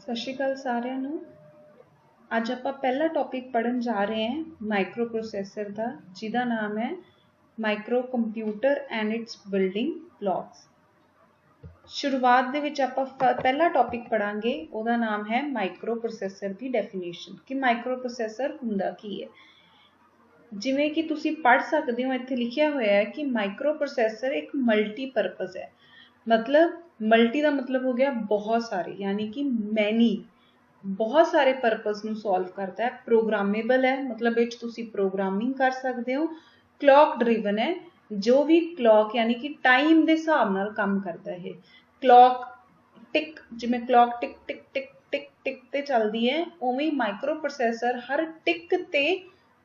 ਸਤਿ ਸ਼੍ਰੀ ਅਕਾਲ ਸਾਰਿਆਂ ਨੂੰ। ਅੱਜ ਆਪਾਂ ਪਹਿਲਾ ਟੌਪਿਕ ਪੜ੍ਹਨ ਜਾ ਰਹੇ ਹਾਂ ਮਾਈਕਰੋ ਪ੍ਰੋਸੈਸਰ ਦਾ, ਜਿਹਦਾ ਨਾਮ ਹੈ micro computer and it's building blocks. ਸ਼ੁਰੂਆਤ ਦੇ ਵਿੱਚ ਆਪਾਂ ਪਹਿਲਾ ਟੌਪਿਕ ਪੜ੍ਹਾਂਗੇ, ਉਹਦਾ ਨਾਮ ਹੈ ਮਾਈਕਰੋ ਪ੍ਰੋਸੈਸਰ ਦੀ ਡੈਫੀਨੇਸ਼ਨ, ਕਿ ਮਾਈਕਰੋ ਪ੍ਰੋਸੈਸਰ ਹੁੰਦਾ ਕੀ ਹੈ। ਜਿਵੇਂ ਕਿ ਤੁਸੀਂ ਪੜ੍ਹ ਸਕਦੇ ਹੋ, ਇੱਥੇ ਲਿਖਿਆ ਹੋਇਆ ਹੈ ਕਿ ਮਾਈਕਰੋ ਪ੍ਰੋਸੈਸਰ ਇੱਕ ਮਲਟੀਪਰਪਜ਼ ਹੈ। मतलब मल्टी का मतलब हो गया बहुत सारे, यानी कि मैनी, बहुत सारे परपज़ ਨੂੰ सॉल्व करता है। प्रोग्रामेबल है, मतलब ਇਹ 'ਚ ਤੁਸੀਂ प्रोग्रामिंग कर सकते हो। क्लॉक ड्रिवन है, जो भी क्लॉक यानी कि टाइम के हिसाब नाल काम करता है। क्लॉक टिक, जिवें क्लॉक टिक टिक टिक टिक टिक ते चलदी है, उवें माइक्रो प्रोसैसर हर टिक ते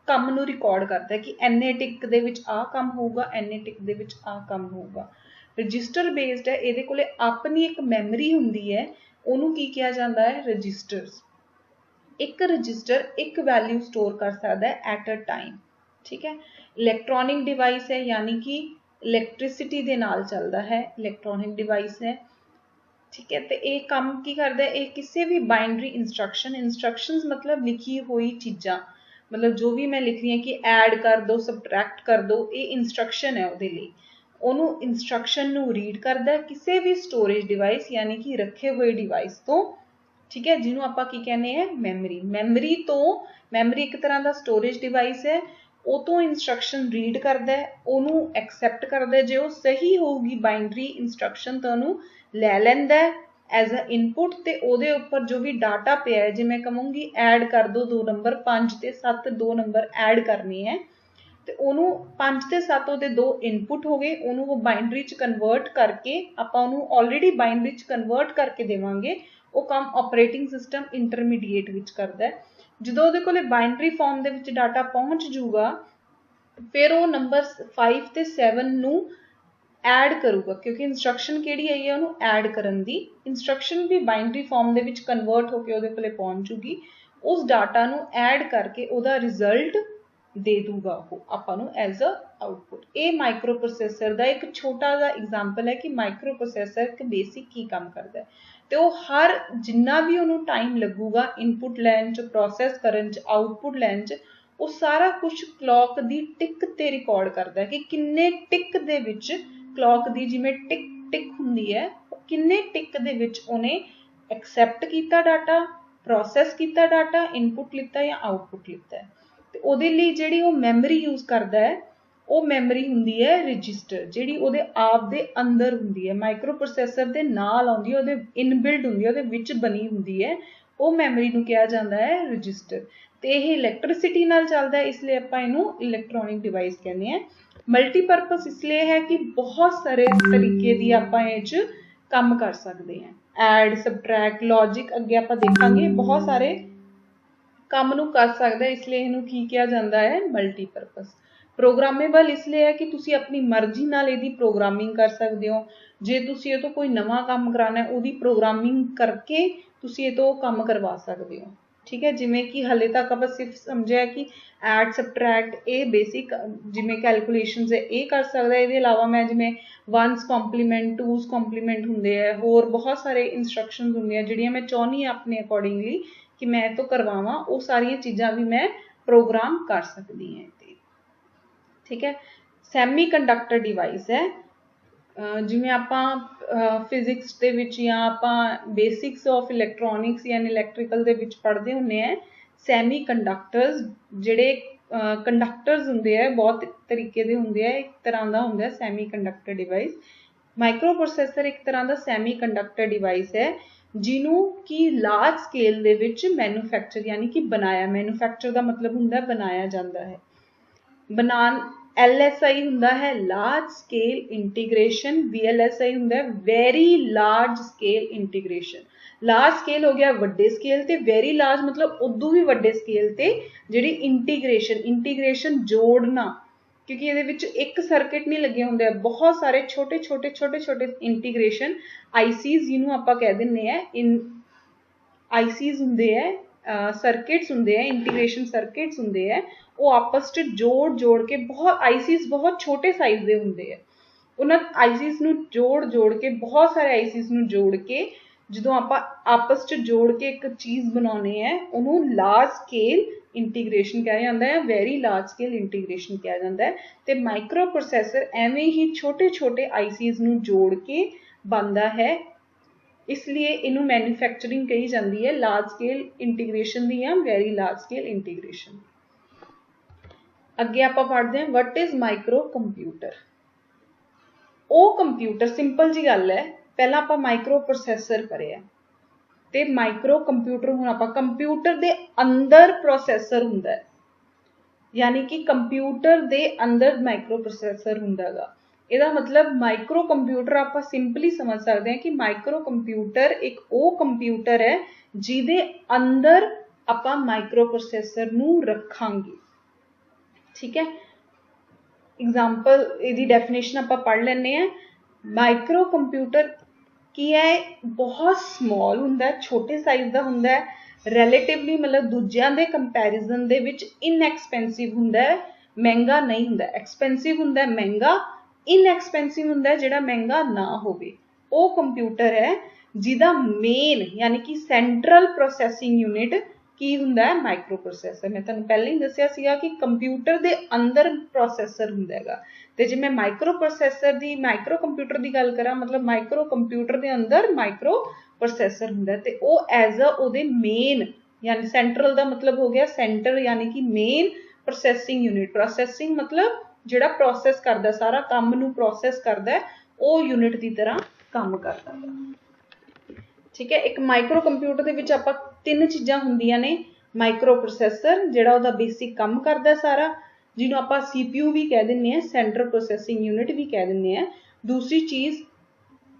ਕੰਮ ਨੂੰ रिकॉर्ड करता है कि ਇੰਨੇ टिक ਦੇ ਵਿੱਚ ਆ ਕੰਮ ਹੋਊਗਾ, ਇੰਨੇ टिक ਦੇ ਵਿੱਚ ਆ ਕੰਮ ਹੋਊਗਾ। रजिस्टर बेस्ड है, ये कोले अपनी एक मैमरी हुंदी है, उन्होंने की किया जाता है रजिस्टर्स। एक रजिस्टर एक वैल्यू स्टोर कर सकता है एट अ टाइम, ठीक है। इलैक्ट्रॉनिक डिवाइस है, यानी कि इलैक्ट्रिसिटी दे नाल चलता है, इलैक्ट्रॉनिक डिवाइस है, ठीक है। तो ये काम की करता है, ये किसी भी बाइनरी इंस्ट्रक्शंस मतलब लिखी हुई चीज़ां, मतलब जो भी मैं लिख रही हूँ कि ऐड कर दो, सबट्रैक्ट कर दो, ये इंस्ट्रक्शन है ਉਹਦੇ ਲਈ। ਉਹਨੂੰ इंस्ट्रक्शन ਨੂੰ रीड करता है किसी भी स्टोरेज डिवाइस, यानी कि रखे हुए डिवाइस तो, ठीक है, जिन्होंने आपां की कहने हैं मैमरी तो। मैमरी एक तरह का स्टोरेज डिवाइस है, वो तो इंस्ट्रक्शन रीड करता है, ਉਹਨੂੰ एक्सैप्ट करता है, जे वो सही होगी बाइनरी इंस्ट्रक्शन तो ਉਹਨੂੰ ਲੈ ਲੈਂਦਾ है एज अ इनपुट। तो ਉਹਦੇ ਉੱਪਰ जो भी डाटा पे है, जे मैं कहूँगी ऐड कर दो 2 नंबर, 5 ते 7 2 नंबर ऐड करने हैं, तो ਉਹਨੂੰ 5 ਤੇ 7 ਉਹਦੇ 2 ਇਨਪੁਟ ਹੋ ਗਏ, ਉਹਨੂੰ ਉਹ ਬਾਈਨਰੀ ਚ ਕਨਵਰਟ ਕਰਕੇ ਆਪਾਂ ਉਹਨੂੰ ਆਲਰੇਡੀ ਬਾਈਨਰੀ ਚ ਕਨਵਰਟ ਕਰਕੇ ਦੇਵਾਂਗੇ। ਉਹ ਕੰਮ ਆਪਰੇਟਿੰਗ ਸਿਸਟਮ ਇੰਟਰਮੀਡੀਏਟ ਵਿੱਚ ਕਰਦਾ ਹੈ। ਜਦੋਂ ਉਹਦੇ ਕੋਲੇ ਬਾਈਨਰੀ ਫਾਰਮ ਦੇ ਵਿੱਚ ਡਾਟਾ ਪਹੁੰਚ ਜੂਗਾ, ਫਿਰ ਉਹ ਨੰਬਰ 5 ਤੇ 7 ਨੂੰ ਐਡ ਕਰੂਗਾ, ਕਿਉਂਕਿ ਇੰਸਟਰਕਸ਼ਨ ਕਿਹੜੀ ਆਈ ਹੈ ਉਹਨੂੰ ਐਡ ਕਰਨ ਦੀ। ਇੰਸਟਰਕਸ਼ਨ ਵੀ ਬਾਈਨਰੀ ਫਾਰਮ ਦੇ ਵਿੱਚ ਕਨਵਰਟ ਹੋ ਕੇ ਉਹਦੇ ਕੋਲੇ ਪਹੁੰਚ ਜੂਗੀ। ਉਸ ਡਾਟਾ ਨੂੰ ਐਡ ਕਰਕੇ ਉਹਦਾ ਰਿਜ਼ਲਟ दे दूगा वो आपां नूं एज अ आउटपुट। ये माइक्रो प्रोसैसर का एक छोटा सा एग्जाम्पल है कि माइक्रो प्रोसैसर एक बेसिक की काम करता है। तो वो हर जिन्ना भी उन्होंने टाइम लगूगा इनपुट लैन च, प्रोसैस करन च, आउटपुट लैन च, वो सारा कुछ क्लॉक दी टिक ते रिकॉर्ड करता है कि किन्ने टिक दे विच क्लॉक दी जिवें टिक टिक हुंदी है, किन्ने टिक दे विच उन्हें एक्सैप्ट कीता डाटा, प्रोसैस कीता डाटा, इनपुट लिता या आउटपुट लिता है। ਤੇ ਉਹਦੇ ਲਈ ਜਿਹੜੀ ਉਹ ਮੈਮਰੀ ਯੂਜ਼ ਕਰਦਾ ਹੈ, ਉਹ ਮੈਮਰੀ ਹੁੰਦੀ ਹੈ ਰਜਿਸਟਰ, ਜਿਹੜੀ ਉਹਦੇ ਆਪ ਦੇ ਅੰਦਰ ਹੁੰਦੀ ਹੈ, ਮਾਈਕਰੋ ਪ੍ਰੋਸੈਸਰ ਦੇ ਨਾਲ ਆਉਂਦੀ ਹੈ, ਉਹਦੇ ਇਨਬਿਲਡ ਹੁੰਦੀ ਹੈ, ਉਹਦੇ ਵਿੱਚ ਬਣੀ ਹੁੰਦੀ ਹੈ। ਉਹ ਮੈਮਰੀ ਨੂੰ ਕਿਹਾ ਜਾਂਦਾ ਹੈ ਰਜਿਸਟਰ। ਤੇ ਇਹ ਇਲੈਕਟ੍ਰਿਸਿਟੀ ਨਾਲ ਚੱਲਦਾ ਹੈ, ਇਸ ਲਈ ਆਪਾਂ ਇਹਨੂੰ ਇਲੈਕਟ੍ਰੋਨਿਕ ਡਿਵਾਈਸ ਕਹਿੰਦੇ ਹਾਂ। ਮਲਟੀਪਰਪਸ ਇਸ ਲਈ ਹੈ ਕਿ ਬਹੁਤ ਸਾਰੇ ਤਰੀਕੇ ਦੀ ਆਪਾਂ ਇਹ 'ਚ ਕੰਮ ਕਰ ਸਕਦੇ ਹਾਂ। ਐਡ, ਸਬਟਰੈਕਟ, ਲੌਜਿਕ, ਅੱਗੇ ਆਪਾਂ ਦੇਖਾਂਗੇ, ਬਹੁਤ ਸਾਰੇ ਕੰਮ ਨੂੰ ਕਰ ਸਕਦਾ, ਇਸ ਲਈ ਇਹਨੂੰ ਕੀ ਕਿਹਾ ਜਾਂਦਾ ਹੈ ਮਲਟੀਪਰਪਸ। ਪ੍ਰੋਗਰਾਮੇਬਲ ਇਸ ਲਈ ਹੈ ਕਿ ਤੁਸੀਂ ਆਪਣੀ ਮਰਜ਼ੀ ਨਾਲ ਇਹਦੀ ਪ੍ਰੋਗਰਾਮਿੰਗ ਕਰ ਸਕਦੇ ਹੋ। ਜੇ ਤੁਸੀਂ ਇਹ ਤੋਂ ਕੋਈ ਨਵਾਂ ਕੰਮ ਕਰਾਉਣਾ, ਉਹਦੀ ਪ੍ਰੋਗਰਾਮਿੰਗ ਕਰਕੇ ਤੁਸੀਂ ਇਹ ਤੋਂ ਕੰਮ ਕਰਵਾ ਸਕਦੇ ਹੋ, ਠੀਕ ਹੈ। ਜਿਵੇਂ ਕਿ ਹਾਲੇ ਤੱਕ ਆਪਾਂ ਸਿਰਫ ਸਮਝਿਆ ਕਿ ਐਡ, ਸਬਟਰੈਕਟ, ਇਹ ਬੇਸਿਕ ਜਿਵੇਂ ਕੈਲਕੂਲੇਸ਼ਨਸ ਹੈ ਇਹ ਕਰ ਸਕਦਾ। ਇਹਦੇ ਇਲਾਵਾ ਮੈਂ ਜਿਵੇਂ 1's ਕੰਪਲੀਮੈਂਟ, 2's ਕੰਪਲੀਮੈਂਟ ਹੁੰਦੇ ਹੈ, ਹੋਰ ਬਹੁਤ ਸਾਰੇ ਇੰਸਟਰਕਸ਼ਨਸ ਹੁੰਦੀਆਂ ਜਿਹੜੀਆਂ ਮੈਂ ਚਾਹੁੰਦੀ ਹਾਂ ਆਪਣੇ ਅਕੋਰਡਿੰਗਲੀ कि मैं तो करवावां, वो सारिया चीज़ां भी मैं प्रोग्राम कर सकती हैं, ठीक है। सैमी कंडक्टर डिवाइस है, जिवें आपां फिजिक्स दे विच या आपां बेसिक्स ऑफ इलैक्ट्रॉनिक्स या इलैक्ट्रिकल दे विच पढ़दे हुंदे हैं। सैमी कंडक्टर्स जिहड़े कंडक्टर्स हुंदे है, बहुत तरीके दे हुंदे है, एक तरह दा हुंदा है semiconductor device. Microprocessor एक तरह का सैमी कंडक्टर डिवाइस है, जिन्हों की लार्ज स्केल दे विच मैन्युफैक्चर, यानी कि बनाया, मैन्युफैक्चर का मतलब हुंदा है बनाया जाता है। बनान LSI हुंदा है लार्ज स्केल इंटीग्रेशन, VLSI हुंदा है very large scale integration. Large scale हो गया वड्डे स्केल ते, वेरी लार्ज मतलब उदों भी वड्डे स्केल ते जिहड़ी इंटीग्रेशन जोड़ना, क्योंकि ये विच एक सर्किट नहीं लगे होंगे, बहुत सारे छोटे छोटे इंटीग्रेशन आईसीज जिन्होंने आप कह दें इन आईसीज होंगे है, सर्किट्स होंगे है, इंटीग्रेशन सर्किट्स होंगे है, वो आपस च जोड़ के बहुत आईसीज बहुत छोटे साइज के होंगे है। उन्होंने आईसीज जोड़ के बहुत सारे आईसीज जोड़ के ਜਦੋਂ ਆਪਾਂ ਆਪਸ 'ਚ ਜੋੜ ਕੇ ਇੱਕ ਚੀਜ਼ ਬਣਾਉਂਦੇ ਹੈ ਉਹਨੂੰ ਲਾਰਜ ਸਕੇਲ ਇੰਟੀਗ੍ਰੇਸ਼ਨ ਕਿਹਾ ਜਾਂਦਾ ਹੈ, ਵੈਰੀ ਲਾਰਜ ਸਕੇਲ ਇੰਟੀਗ੍ਰੇਸ਼ਨ ਕਿਹਾ ਜਾਂਦਾ ਹੈ। ਤੇ ਮਾਈਕਰੋ ਪ੍ਰੋਸੈਸਰ ਐਵੇਂ ਹੀ ਛੋਟੇ ਛੋਟੇ ਆਈਸੀਜ਼ ਨੂੰ ਜੋੜ ਕੇ ਬਣਦਾ ਹੈ, ਇਸ ਲਈ ਇਹਨੂੰ ਮੈਨੂਫੈਕਚਰਿੰਗ ਕਹੀ ਜਾਂਦੀ ਹੈ ਲਾਰਜ ਸਕੇਲ ਇੰਟੀਗ੍ਰੇਸ਼ਨ ਦੀ ਜਾਂ ਵੈਰੀ ਲਾਰਜ ਸਕੇਲ ਇੰਟੀਗ੍ਰੇਸ਼ਨ। ਅੱਗੇ ਆਪਾਂ ਪੜ੍ਹਦੇ ਹਾਂ ਵਟ ਇਜ਼ ਮਾਈਕਰੋ ਕੰਪਿਊਟਰ। ਉਹ ਕੰਪਿਊਟਰ, ਸਿੰਪਲ ਜੀ ਗੱਲ ਹੈ, ਪਹਿਲਾਂ ਆਪਾਂ ਮਾਈਕਰੋ ਪ੍ਰੋਸੈਸਰ ਪੜ੍ਹਿਆ ਤੇ ਮਾਈਕਰੋ ਕੰਪਿਊਟਰ ਹੁਣ ਆਪਾਂ ਕੰਪਿਊਟਰ ਦੇ ਅੰਦਰ ਪ੍ਰੋਸੈਸਰ ਹੁੰਦਾ ਹੈ, ਯਾਨੀ ਕਿ ਕੰਪਿਊਟਰ ਦੇ ਅੰਦਰ ਮਾਈਕਰੋ ਪ੍ਰੋਸੈਸਰ ਹੁੰਦਾ ਗਾ। ਇਹਦਾ ਮਤਲਬ ਮਾਈਕਰੋ ਕੰਪਿਊਟਰ ਆਪਾਂ ਸਿੰਪਲੀ ਸਮਝ ਸਕਦੇ ਹਾਂ ਕਿ ਮਾਈਕਰੋ ਕੰਪਿਊਟਰ ਇੱਕ ਉਹ ਕੰਪਿਊਟਰ ਹੈ ਜਿਹਦੇ ਅੰਦਰ ਆਪਾਂ ਮਾਈਕਰੋ ਪ੍ਰੋਸੈਸਰ ਨੂੰ ਰੱਖਾਂਗੇ। ਠੀਕ ਹੈ, ਐਗਜ਼ਾਮਪਲ ਇਹਦੀ ਡੈਫੀਨੇਸ਼ਨ ਆਪਾਂ ਪੜ੍ਹ ਲੈਂਦੇ ਹਾਂ। ਮਾਈਕਰੋ ਕੰਪਿਊਟਰ ਕੀ ਹੈ, ਬਹੁਤ ਸਮॉल ਹੁੰਦਾ ਹੈ, ਛੋਟੇ ਸਾਈਜ਼ ਦਾ ਹੁੰਦਾ ਹੈ, ਰਿਲੇਟਿਵਲੀ ਮਤਲਬ ਦੂਜਿਆਂ ਦੇ ਕੰਪੈਰੀਜ਼ਨ ਦੇ ਵਿੱਚ ਇਨਐਕਸਪੈਂਸਿਵ ਹੁੰਦਾ ਹੈ, ਮਹਿੰਗਾ ਨਹੀਂ ਹੁੰਦਾ। ਐਕਸਪੈਂਸਿਵ ਹੁੰਦਾ, ਮਹਿੰਗਾ, ਇਨਐਕਸਪੈਂਸਿਵ ਹੁੰਦਾ ਜਿਹੜਾ ਮਹਿੰਗਾ ਨਾ ਹੋਵੇ। ਉਹ ਕੰਪਿਊਟਰ ਹੈ ਜਿਹਦਾ ਮੇਨ ਯਾਨੀ ਕਿ ਸੈਂਟਰਲ ਪ੍ਰੋਸੈਸਿੰਗ ਯੂਨਿਟ ਕੀ ਹੁੰਦਾ ਹੈ, ਮਾਈਕਰੋ ਪ੍ਰੋਸੈਸਰ। ਮੈਂ ਤੁਹਾਨੂੰ ਪਹਿਲਾਂ ਹੀ ਦੱਸਿਆ ਸੀਗਾ ਕਿ ਕੰਪਿਊਟਰ ਦੇ ਅੰਦਰ ਪ੍ਰੋਸੈਸਰ ਹੁੰਦਾ ਹੈਗਾ, ਤੇ ਜੇ ਮੈਂ ਮਾਈਕਰੋ ਕੰਪਿਊਟਰ ਦੀ ਗੱਲ ਕਰਾਂ, ਮਤਲਬ ਮਾਈਕਰੋ ਕੰਪਿਊਟਰ ਦੇ ਅੰਦਰ ਮਾਈਕਰੋ ਪ੍ਰੋਸੈਸਰ ਹੁੰਦਾ ਤੇ ਉਹ ਐਜ਼ ਅ ਉਹਦੇ ਮੇਨ ਯਾਨੀ ਸੈਂਟਰਲ ਦਾ ਮਤਲਬ ਹੋ ਗਿਆ ਸੈਂਟਰ ਯਾਨੀ ਕਿ ਮੇਨ ਪ੍ਰੋਸੈਸਿੰਗ ਯੂਨਿਟ। ਪ੍ਰੋਸੈਸਿੰਗ ਮਤਲਬ ਜਿਹੜਾ ਪ੍ਰੋਸੈਸ ਕਰਦਾ, ਸਾਰਾ ਕੰਮ ਨੂੰ ਪ੍ਰੋਸੈਸ ਕਰਦਾ, ਉਹ ਯੂਨਿਟ ਦੀ ਤਰ੍ਹਾਂ ਕੰਮ ਕਰਦਾ ਹੈ। ਠੀਕ ਹੈ, ਇੱਕ ਮਾਈਕਰੋ ਕੰਪਿਊਟਰ ਦੇ ਵਿੱਚ ਆਪਾਂ ਤਿੰਨ ਚੀਜ਼ਾਂ ਹੁੰਦੀਆਂ ਨੇ। ਮਾਈਕਰੋ ਪ੍ਰੋਸੈਸਰ ਜਿਹੜਾ ਉਹਦਾ ਬੇਸਿਕ ਕੰਮ ਕਰਦਾ ਸਾਰਾ, ਜਿਹਨੂੰ ਆਪਾਂ CPU ਵੀ ਕਹਿ ਦਿੰਦੇ ਹਾਂ, ਸੈਂਟਰਲ ਪ੍ਰੋਸੈਸਿੰਗ ਯੂਨਿਟ ਵੀ ਕਹਿ ਦਿੰਦੇ ਹਾਂ। ਦੂਸਰੀ ਚੀਜ਼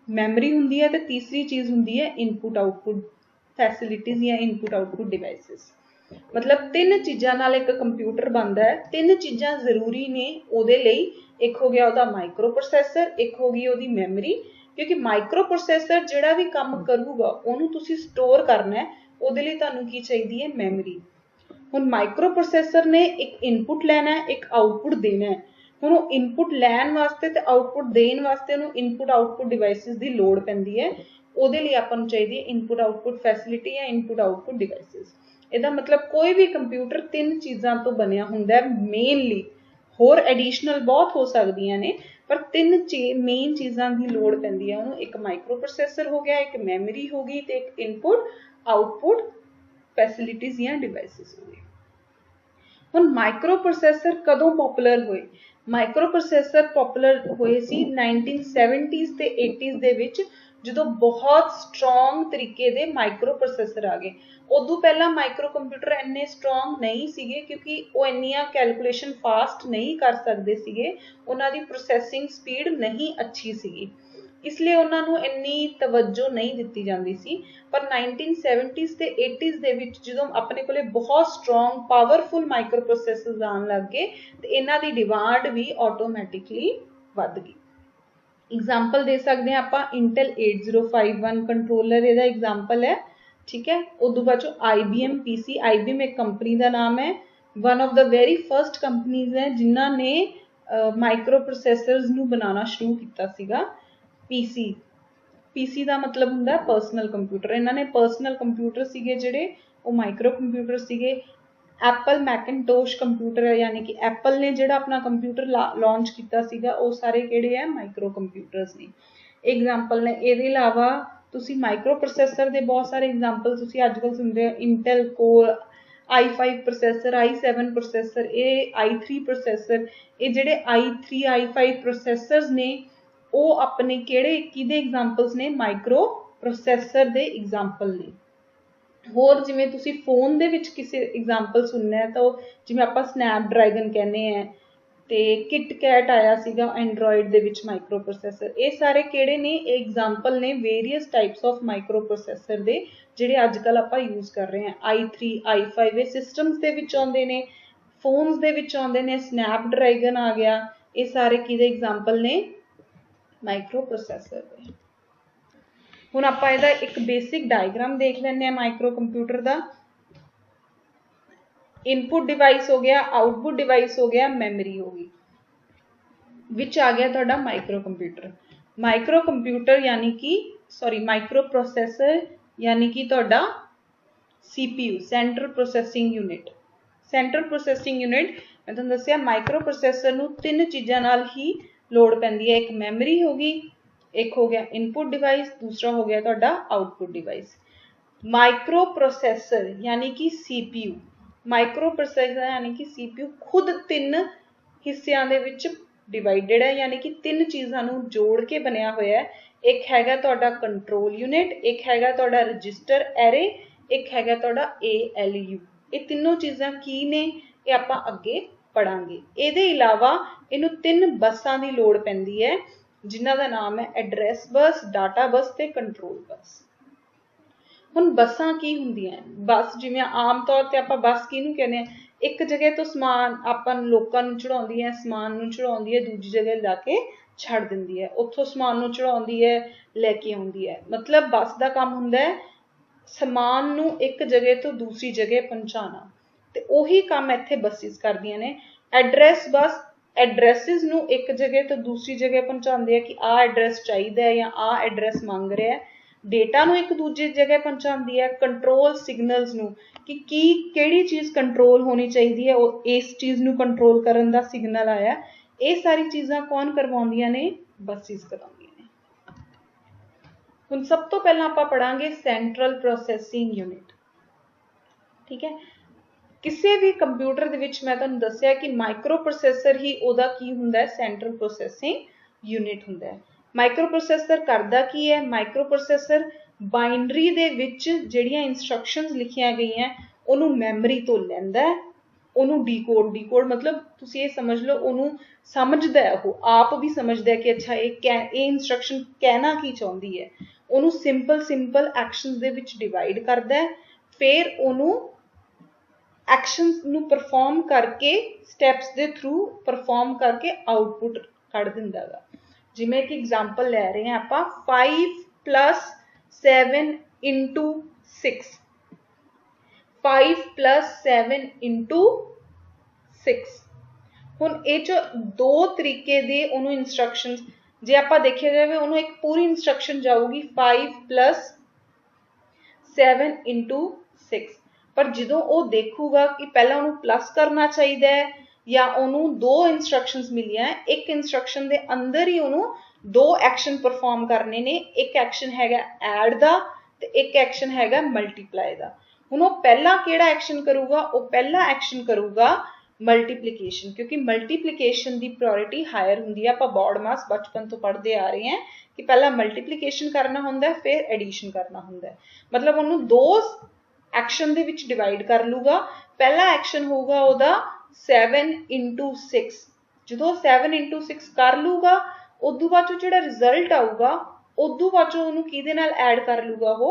ਮੈਮਰੀ ਹੁੰਦੀ ਹੈ ਤੇ ਤੀਸਰੀ ਚੀਜ਼ ਹੁੰਦੀ ਹੈ ਇਨਪੁਟ ਆਊਟਪੁੱਟ ਫੈਸਿਲਿਟੀਜ਼ ਜਾਂ ਇਨਪੁਟ ਆਊਟਪੁੱਟ ਡਿਵਾਈਸਿਸ। ਮਤਲਬ ਤਿੰਨ ਚੀਜ਼ਾਂ ਨਾਲ ਇੱਕ ਕੰਪਿਊਟਰ ਬਣਦਾ ਹੈ। ਤਿੰਨ ਚੀਜ਼ਾਂ ਜ਼ਰੂਰੀ ਨੇ ਉਹਦੇ ਲਈ। ਇੱਕ ਹੋ ਗਿਆ ਉਹਦਾ ਮਾਈਕਰੋ ਪ੍ਰੋਸੈਸਰ, ਇੱਕ ਹੋ ਗਈ ਉਹਦੀ ਮੈਮਰੀ, ਕਿਉਂਕਿ ਮਾਈਕਰੋ ਪ੍ਰੋਸੈਸਰ ਜਿਹੜਾ ਵੀ ਕੰਮ ਕਰੂਗਾ ਉਹਨੂੰ ਤੁਸੀਂ ਸਟੋਰ ਕਰਨਾ ਹੈ, ਉਹਦੇ ਲਈ ਤੁਹਾਨੂੰ ਕੀ ਚਾਹੀਦੀ ਹੈ, ਮੈਮਰੀ। ਹੁਣ ਮਾਈਕਰੋ ਪ੍ਰੋਸੈਸਰ ਨੇ ਇੱਕ ਇਨਪੁਟ ਲੈਣਾ ਹੈ, ਇੱਕ ਆਊਟਪੁੱਟ ਦੇਣਾ ਹੈ। ਹੁਣ ਉਹ ਇਨਪੁਟ ਲੈਣ ਵਾਸਤੇ ਤੇ ਆਊਟਪੁੱਟ ਦੇਣ ਵਾਸਤੇ ਉਹਨੂੰ ਇਨਪੁਟ ਆਊਟਪੁੱਟ ਡਿਵਾਈਸਿਸ ਦੀ ਲੋੜ ਪੈਂਦੀ ਹੈ। ਉਹਦੇ ਲਈ ਆਪਾਂ ਨੂੰ ਚਾਹੀਦੀ ਹੈ ਇਨਪੁਟ ਆਊਟਪੁੱਟ ਫੈਸਿਲਿਟੀ ਜਾਂ ਇਨਪੁਟ ਆਊਟਪੁੱਟ ਡਿਵਾਈਸਿਸ। ਇਹਦਾ ਮਤਲਬ ਕੋਈ ਵੀ ਕੰਪਿਊਟਰ ਤਿੰਨ ਚੀਜ਼ਾਂ ਤੋਂ ਬਣਿਆ ਹੁੰਦਾ ਹੈ ਮੇਨਲੀ, ਹੋਰ ਐਡੀਸ਼ਨਲ ਬਹੁਤ ਹੋ ਸਕਦੀਆਂ ਨੇ, ਪਰ ਤਿੰਨ ਮੇਨ ਚੀਜ਼ਾਂ ਦੀ ਲੋੜ ਪੈਂਦੀ ਹੈ ਉਹਨੂੰ। ਇੱਕ ਮਾਈਕਰੋ ਪ੍ਰੋਸੈਸਰ ਹੋ ਗਿਆ, ਇੱਕ ਮੈਮਰੀ ਹੋ ਗਈ ਤੇ ਇੱਕ ਇਨਪੁਟ ਆਊਟਪੁੱਟ ਫੈਸਿਲਿਟੀਜ਼ ਜਾਂ ਡਿਵਾਈਸਿਸ ਹੋ ਗਏ। ਹੁਣ ਮਾਈਕਰੋ ਪ੍ਰੋਸੈਸਰ ਕਦੋਂ ਪਪੂਲਰ ਹੋਏ? ਮਾਈਕਰੋ ਪ੍ਰੋਸੈਸਰ ਪਪੂਲਰ ਹੋਏ ਸੀ 1970s ਤੇ 80s ਦੇ ਵਿੱਚ, ਜਦੋਂ ਬਹੁਤ ਸਟਰੋਂਗ ਤਰੀਕੇ ਦੇ ਮਾਈਕਰੋ ਪ੍ਰੋਸੈਸਰ ਆ ਗਏ। ਉਦੋਂ ਪਹਿਲਾਂ ਮਾਈਕਰੋ ਕੰਪਿਊਟਰ ਇੰਨੇ ਸਟਰੋਂਗ ਨਹੀਂ ਸੀਗੇ ਕਿਉਂਕਿ ਉਹ ਇੰਨੀਆਂ ਕੈਲਕੂਲੇਸ਼ਨ ਫਾਸਟ ਨਹੀਂ ਕਰ ਸਕਦੇ ਸੀਗੇ, ਉਹਨਾਂ ਦੀ ਪ੍ਰੋਸੈਸਿੰਗ ਸਪੀਡ ਨਹੀਂ ਅੱਛੀ ਸੀਗੀ, ਇਸ ਲਈ ਉਹਨਾਂ ਨੂੰ ਇੰਨੀ ਤਵੱਜੋ ਨਹੀਂ ਦਿੱਤੀ ਜਾਂਦੀ ਸੀ। ਪਰ 1970s ਤੇ 80s ਦੇ ਵਿੱਚ ਜਦੋਂ ਆਪਣੇ ਕੋਲੇ ਬਹੁਤ ਸਟਰੋਂਗ ਪਾਵਰਫੁਲ ਮਾਈਕਰੋ ਪ੍ਰੋਸੈਸਰਸ ਆਉਣ ਲੱਗ ਗਏ ਤੇ ਇਹਨਾਂ ਦੀ ਡਿਮਾਂਡ ਵੀ ਆਟੋਮੈਟਿਕਲੀ ਵੱਧ ਗਈ। ਐਗਜ਼ਾਮਪਲ ਦੇ ਸਕਦੇ ਹਾਂ ਆਪਾਂ, ਇੰਟਲ 8051 ਕੰਟਰੋਲਰ ਇਹਦਾ ਐਗਜ਼ਾਮਪਲ ਹੈ। ਠੀਕ ਹੈ, ਉਦੋਂ ਬਾਅਦ ਚੋਂ IBM PC, IBM ਇੱਕ ਕੰਪਨੀ ਦਾ ਨਾਮ ਹੈ, one of the very first companies ਹੈ ਜਿਨ੍ਹਾਂ ਨੇ ਮਾਈਕਰੋ ਪ੍ਰੋਸੈਸਰਸ ਨੂੰ ਬਣਾਉਣਾ ਸ਼ੁਰੂ ਕੀਤਾ ਸੀਗਾ। PC ਦਾ ਮਤਲਬ ਹੁੰਦਾ ਪਰਸਨਲ ਕੰਪਿਊਟਰ। ਇਹਨਾਂ ਨੇ ਪਰਸਨਲ ਕੰਪਿਊਟਰ ਸੀਗੇ ਜਿਹੜੇ ਉਹ ਮਾਈਕਰੋ ਕੰਪਿਊਟਰ ਸੀਗੇ। ਐਪਲ ਮੈਕਨਟੋਸ਼ ਕੰਪਿਊਟਰ ਹੈ, ਯਾਨੀ ਕਿ ਐਪਲ ਨੇ ਜਿਹੜਾ ਆਪਣਾ ਕੰਪਿਊਟਰ ਲਾਂਚ ਕੀਤਾ ਸੀਗਾ, ਉਹ ਸਾਰੇ ਕਿਹੜੇ ਹੈ, ਮਾਈਕਰੋ ਕੰਪਿਊਟਰਸ ਨੇ। ਐਗਜ਼ਾਮਪਲ ਨੇ। ਇਹਦੇ ਇਲਾਵਾ ਤੁਸੀਂ ਮਾਈਕਰੋ ਪ੍ਰੋਸੈਸਰ ਦੇ ਬਹੁਤ ਸਾਰੇ ਐਗਜ਼ਾਮਪਲ ਤੁਸੀਂ ਅੱਜ ਕੱਲ੍ਹ ਸੁਣਦੇ ਹੋ, Intel core, i5 processor, i7 processor, ਇਹ i3 ਪ੍ਰੋਸੈਸਰ। ਇਹ ਜਿਹੜੇ i3 i5 ਪ੍ਰੋਸੈਸਰਸ ਨੇ ਉਹ ਆਪਣੇ ਕਿਹਦੇ ਐਗਜ਼ਾਮਪਲਸ ਨੇ, ਮਾਈਕਰੋ ਪ੍ਰੋਸੈਸਰ ਦੇ ਐਗਜ਼ਾਮਪਲ ਨੇ। ਹੋਰ ਜਿਵੇਂ ਤੁਸੀਂ ਫੋਨ ਦੇ ਵਿੱਚ ਕਿਸੇ ਐਗਜ਼ਾਮਪਲ ਸੁਣਨਾ ਹੈ ਤਾਂ ਜਿਵੇਂ ਆਪਾਂ ਸਨੈਪਡਰੈਗਨ ਕਹਿੰਦੇ ਆ ਤੇ ਕਿਟਕੈਟ ਆਇਆ ਸੀਗਾ ਐਂਡਰੋਇਡ ਦੇ ਵਿੱਚ ਮਾਈਕਰੋ ਪ੍ਰੋਸੈਸਰ। ਇਹ ਸਾਰੇ ਕਿਹੜੇ ਨੇ, ਇਹ ਐਗਜ਼ਾਮਪਲ ਨੇ various types of micro processor ਦੇ ਜਿਹੜੇ ਅੱਜ ਕੱਲ੍ਹ ਆਪਾਂ ਯੂਜ਼ ਕਰ ਰਹੇ ਹਾਂ। i3 i5 ਇਹ ਸਿਸਟਮਸ ਦੇ ਵਿੱਚ ਆਉਂਦੇ ਨੇ, ਫੋਨਸ ਦੇ ਵਿੱਚ ਆਉਂਦੇ ਨੇ। ਸਨੈਪਡਰੈਗਨ ਆ ਗਿਆ, ਇਹ ਸਾਰੇ ਕਿਹਦੇ ਐਗਜ਼ਾਮਪਲ ਨੇ, ਮਾਈਕਰੋ ਪ੍ਰੋਸੈਸਰ ਦੇ। ਹੁਣ ਆਪਾਂ ਇਹਦਾ ਇੱਕ ਬੇਸਿਕ ਡਾਇਗਰਾਮ ਦੇਖ ਲੈਂਦੇ ਹਾਂ ਮਾਈਕਰੋ ਕੰਪਿਊਟਰ ਦਾ। ਇਨਪੁਟ ਡਿਵਾਈਸ ਹੋ ਗਿਆ, ਆਊਟਪੁੱਟ ਡਿਵਾਈਸ ਹੋ ਗਿਆ, ਮੈਮਰੀ ਹੋ ਗਈ, ਵਿੱਚ ਆ ਗਿਆ ਤੁਹਾਡਾ ਮਾਈਕਰੋ ਕੰਪਿਊਟਰ। ਮਾਈਕਰੋ ਕੰਪਿਊਟਰ ਯਾਨੀ ਕਿ माइक्रो प्रोसैसर यानी कि तुहाडा CPU central processing unit. Central processing unit मैं तुहानूं दस्सिया माइक्रो प्रोसैसर नूं तीन चीज़ां नाल ही लोड़ पैंदी है। एक मैमरी होगी, एक हो गया इनपुट डिवाइस, दूसरा हो गया तुहाडा आउटपुट डिवाइस। माइक्रो प्रोसैसर यानी कि CPU, माइक्रो प्रोसैसर यानी कि CPU खुद तीन हिस्सिਆਂ ਦੇ ਵਿੱਚ डिवाइडेड है, यानी कि तीन चीज़ां नूं जोड़ के बनया होया है। एक हैगा तुहाडा कंट्रोल यूनिट, एक हैगा तुहाडा रजिस्टर एरे, एक हैगा तुहाडा ALU। ये तीनों चीज़ां की ने ये आपां अगे पढ़ांगे। इहदे इलावा इहनूं तीन बसां दी लोड़ पैंदी है जिन्हां दा नाम है एड्रैस बस, डाटा बस ते कंट्रोल बस। हुण बसां की हुंदियां? बस जिवें आम तौर ते आपां बस किहनूं कहने आ, एक जगह तो समान आपां लोकां नूं चढ़ाउंदी है, समान नूं चढ़ाउंदी है, दूजी जगह जाके छੱਡ दिंदी है, उत्थों समान नूं चढ़ाउंदी है, लैके आउंदी है। मतलब बस दा काम हुंदा है समान नूं एक जगह तो दूसरी जगह पहुंचाना, ते उही काम इत्थे बसिस करदियां ने। एड्रैस बस एड्रैसिस नूं एक जगह तो दूसरी जगह पहुंचाउंदी है कि आ एड्रैस चाहिदा है या आ एड्रैस मंग रहा है। डेटा नूं एक दूजी जगह पहुंचाउंदी है। कंट्रोल सिग्नल्स नूं कि किहड़ी चीज़ कंट्रोल होनी चाहिए है, और इस चीज़ नूं कंट्रोल करन दा सिग्नल आया, ये सारी चीज़ां कौन करवाउंदियां ने? बसिस करवाउंदियां ने। हुण सब तो पहलां आपां पढ़ांगे सेंट्रल प्रोसैसिंग यूनिट। ठीक है, किसी भी कंप्यूटर दे विच मैं तुहानूं दस्सिया कि माइक्रो प्रोसैसर ही उहदा की हुंदा है, सेंट्रल प्रोसैसिंग यूनिट हुंदा है। माइक्रो प्रोसैसर करदा की है? माइक्रो प्रोसैसर बाइनरी दे विच जिहड़ियां इंस्ट्रक्शनस लिखियां गईयां उहनूं मैमरी तो लैंदा है, उहनूं डीकोड मतलब तुसीं ये समझ लो उहनूं समझदा है, वो आप भी समझदा है कि अच्छा ये इंस्ट्रक्शन कहना की चाहुंदी है। उहनूं सिंपल एक्शनस दे विच डिवाइड करदा है, फिर उहनूं एक्शनस नूं परफॉर्म करके स्टैप्स दे थ्रू परफॉर्म करके आउटपुट कढ दिंदा है। जिवें कि एग्जाम्पल लै रहे हैं आपां 5 + 7 × 6, 5 + 7 × 6। हुण ये च दो तरीके दे उहनूं इंस्ट्रक्शनस, जे आपां देखिया जावे उहनूं एक पूरी इंस्ट्रक्शन जाऊगी 5 + 7 × 6, पर जदों वो देखूगा कि पहला उहनूं प्लस करना चाहिए है या उहनूं दो इंस्ट्रक्शनस मिलियां, एक इंस्ट्रक्शन दे अंदर ही उहनूं दो एक्शन परफॉर्म करने ने। एक एक्शन हैगा ऐड दा ते एक एक्शन हैगा मल्टीप्लाई दा। हुण वो पहला किहड़ा एक्शन करूगा? वो पहला एक्शन करूगा मल्टीप्लीकेशन, क्योंकि मल्टीप्लीकेशन की प्रायोरिटी हायर हुंदी है। आपां बॉर्ड मास बचपन तो पढ़ते आ रहे हैं कि पहला मल्टीप्लीकेशन करना हुंदा है, फिर एडिशन करना हुंदा है। मतलब उन्होंने दो एक्शन दे विच डिवाइड कर लूगा। पहला एक्शन होगा उहदा 7 × 6, जो 7 × 6 कर लूगा, उदों बाद जो रिजल्ट आऊगा उदों बाद उन्होंने किहदे नाल ऐड कर लूगा? वो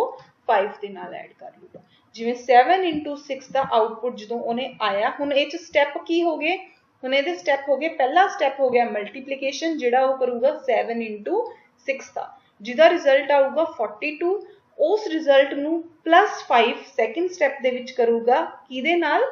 5 दे नाल ऐड कर लूगा। जिवें 7 × 6 का आउटपुट जो उन्हें आया, हुण इह स्टैप की हो गए? हुण इहदे स्टैप हो गए, पहला स्टैप हो गया मल्टीप्लीकेशन, जिहड़ा वो करूगा 7 × 6 का, जिहदा रिजल्ट आऊगा 42। उस रिजल्ट नूं +5 सैकेंड स्टैप दे विच करूगा, किहदे नाल?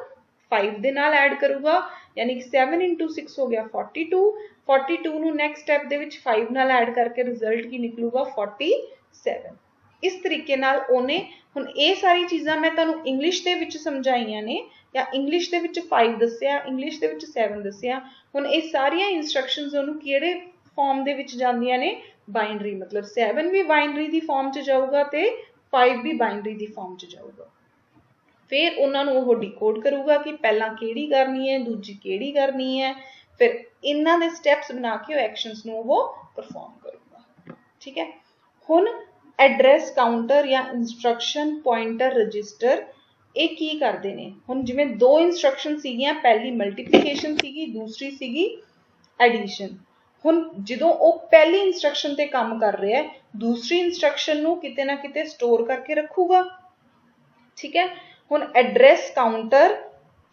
5 दे नाल ऐड करूगा, यानी कि 7 × 6 हो गया 42। 42 नूं नैक्सट स्टैप दे विच 5 नाल ऐड करके रिजल्ट की निकलूगा 47। इस तरीके नाल ओने हुण ये सारी चीज़ां मैं तुहानूं इंग्लिश दे विच समझाईयां ने, या इंग्लिश दे विच 5 दस्सिया, इंग्लिश दे विच 7 दस्सिया। हुण ये सारियां इंस्ट्रक्शनस उहनूं किहड़े फॉर्म दे विच जांदियां ने? बाइनरी। मतलब 7 भी बाइनरी दी फॉर्म च जाऊगा ते 5 भी बाइनरी दी फॉर्म च जाऊगा। फिर उन्होंने वो डिकोड करूगा कि पहला केड़ी करनी है, दूजी केड़ी करनी है, फिर इन्हां दे स्टैप्स बना के एक्शनस नूं वो परफॉर्म करूगा। ठीक है, हुण एड्रैस काउंटर या इंस्ट्रक्शन पॉइंटर रजिस्टर ये की करते हैं? हुण जिवें दो इंस्ट्रक्शन सीगियां, पहली मल्टीप्लीकेशन सीगी, दूसरी सीगी एडिशन। हुण जदों वो पहली इंस्ट्रक्शन ते काम कर रहा है, दूसरी इंस्ट्रक्शन नूं किते ना किते स्टोर करके रखूगा। ठीक है, हुण एड्रैस काउंटर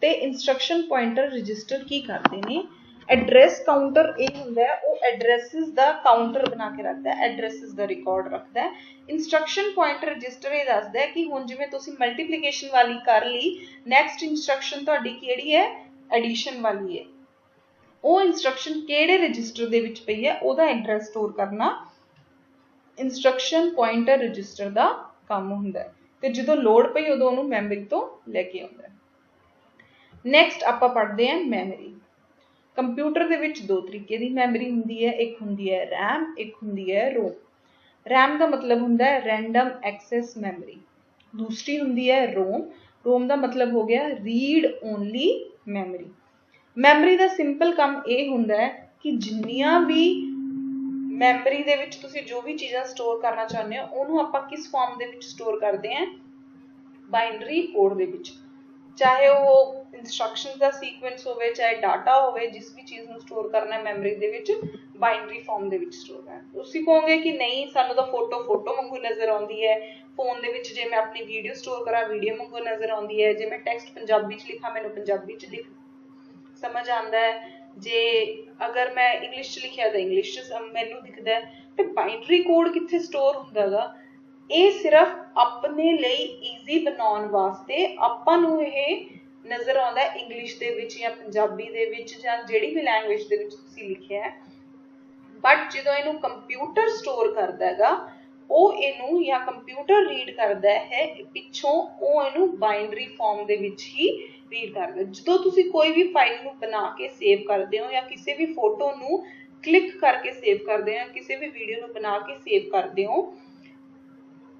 ते इंस्ट्रक्शन पॉइंटर रजिस्टर की करते हैं? एड्रैस काउंटर ये हुंदा है, वो एड्रैसिस दा काउंटर बना के रखता है, एड्रैसिस दा रिकॉर्ड रखता है। इंस्ट्रक्शन पॉइंटर रजिस्टर ये दसदा है कि हुण जिवें तुसीं मल्टीप्लीकेशन वाली कर ली, नैक्सट इंस्ट्रक्शन तुहाडी किहड़ी है? एडिशन वाली है। वो इंस्ट्रक्शन किहड़े रजिस्टर दे विच पई है, ओहदा एड्रैस स्टोर करना इंस्ट्रक्शन पॉइंटर रजिस्टर का काम हुंदा है ते जदों लोड़ पई उदों उहनूं मैमरी तो लैके आउंदा है। नैक्सट आपां पढ़दे हां मैमरी। कंप्यूटर दे विच दो तरीके दी मैमरी हुंदी है, एक हुंदी है रैम, एक हुंदी है रोम। रैम का मतलब हुंदा है रैंडम एक्सेस मैमरी, दूसरी हुंदी है रोम। रोम का मतलब हो गया रीड ओनली मैमरी। मैमरी का सिंपल काम यह हुंदा है कि जिन्नियां भी मैमरी दे विच तुसीं जो भी चीज़ां स्टोर करना चाहुंदे हो उहनूं आपां किस फॉर्म दे विच स्टोर करते हैं, बाइनरी कोड दे विच। चाहे वो इंस्ट्रक्शन का सीक्वेंस होवे, चाहे डाटा होवे, जिस भी चीज़ नूं स्टोर करना है मैमरी दे विच बाइनरी फॉर्म दे विच स्टोर करना। तुसीं कहोगे कि नहीं सानूं तां फोटो वांगू नज़र आउंदी है, फोन दे विच जे मैं अपनी वीडियो स्टोर करा वीडियो वांगू नज़र आउंदी है, जे मैं टैक्सट पंजाबी च लिखा मैनूं पंजाबी च लिख समझ आंदा है, जे अगर मैं इंग्लिश च लिखिया तां इंग्लिश च मैनूं दिखदा है। ते बाइनरी कोड कित्थे स्टोर हुंदा गा? ਇਹ ਸਿਰਫ ਆਪਣੇ ਲਈ ਈਜ਼ੀ ਬਣਾਉਣ ਵਾਸਤੇ ਆਪਾਂ ਨੂੰ ਇਹ ਨਜ਼ਰ ਆਉਂਦਾ ਹੈ ਇੰਗਲਿਸ਼ ਦੇ ਵਿੱਚ ਜਾਂ ਪੰਜਾਬੀ ਦੇ ਵਿੱਚ ਜਾਂ ਜਿਹੜੀ ਵੀ ਲੈਂਗੁਏਜ ਦੇ ਵਿੱਚ ਤੁਸੀਂ ਲਿਖਿਆ ਹੈ। ਬਟ ਜਦੋਂ ਇਹਨੂੰ ਕੰਪਿਊਟਰ ਸਟੋਰ ਕਰਦਾ ਹੈਗਾ ਉਹ ਇਹਨੂੰ ਜਾਂ ਕੰਪਿਊਟਰ ਰੀਡ ਕਰਦਾ ਹੈ ਪਿੱਛੋਂ ਉਹ ਇਹਨੂੰ ਬਾਈਨਰੀ ਫਾਰਮ ਦੇ ਵਿੱਚ ਹੀ ਰੀਡ ਕਰਦਾ। ਜਦੋਂ ਤੁਸੀਂ ਕੋਈ ਵੀ ਫਾਈਲ ਨੂੰ ਬਣਾ ਕੇ ਸੇਵ ਕਰਦੇ ਹੋ ਜਾਂ ਕਿਸੇ ਵੀ ਫੋਟੋ ਨੂੰ ਕਲਿੱਕ ਕਰਕੇ ਸੇਵ ਕਰਦੇ ਹੋ, ਕਿਸੇ ਵੀ ਵੀਡੀਓ ਨੂੰ ਬਣਾ ਕੇ ਸੇਵ ਕਰਦੇ ਹੋ,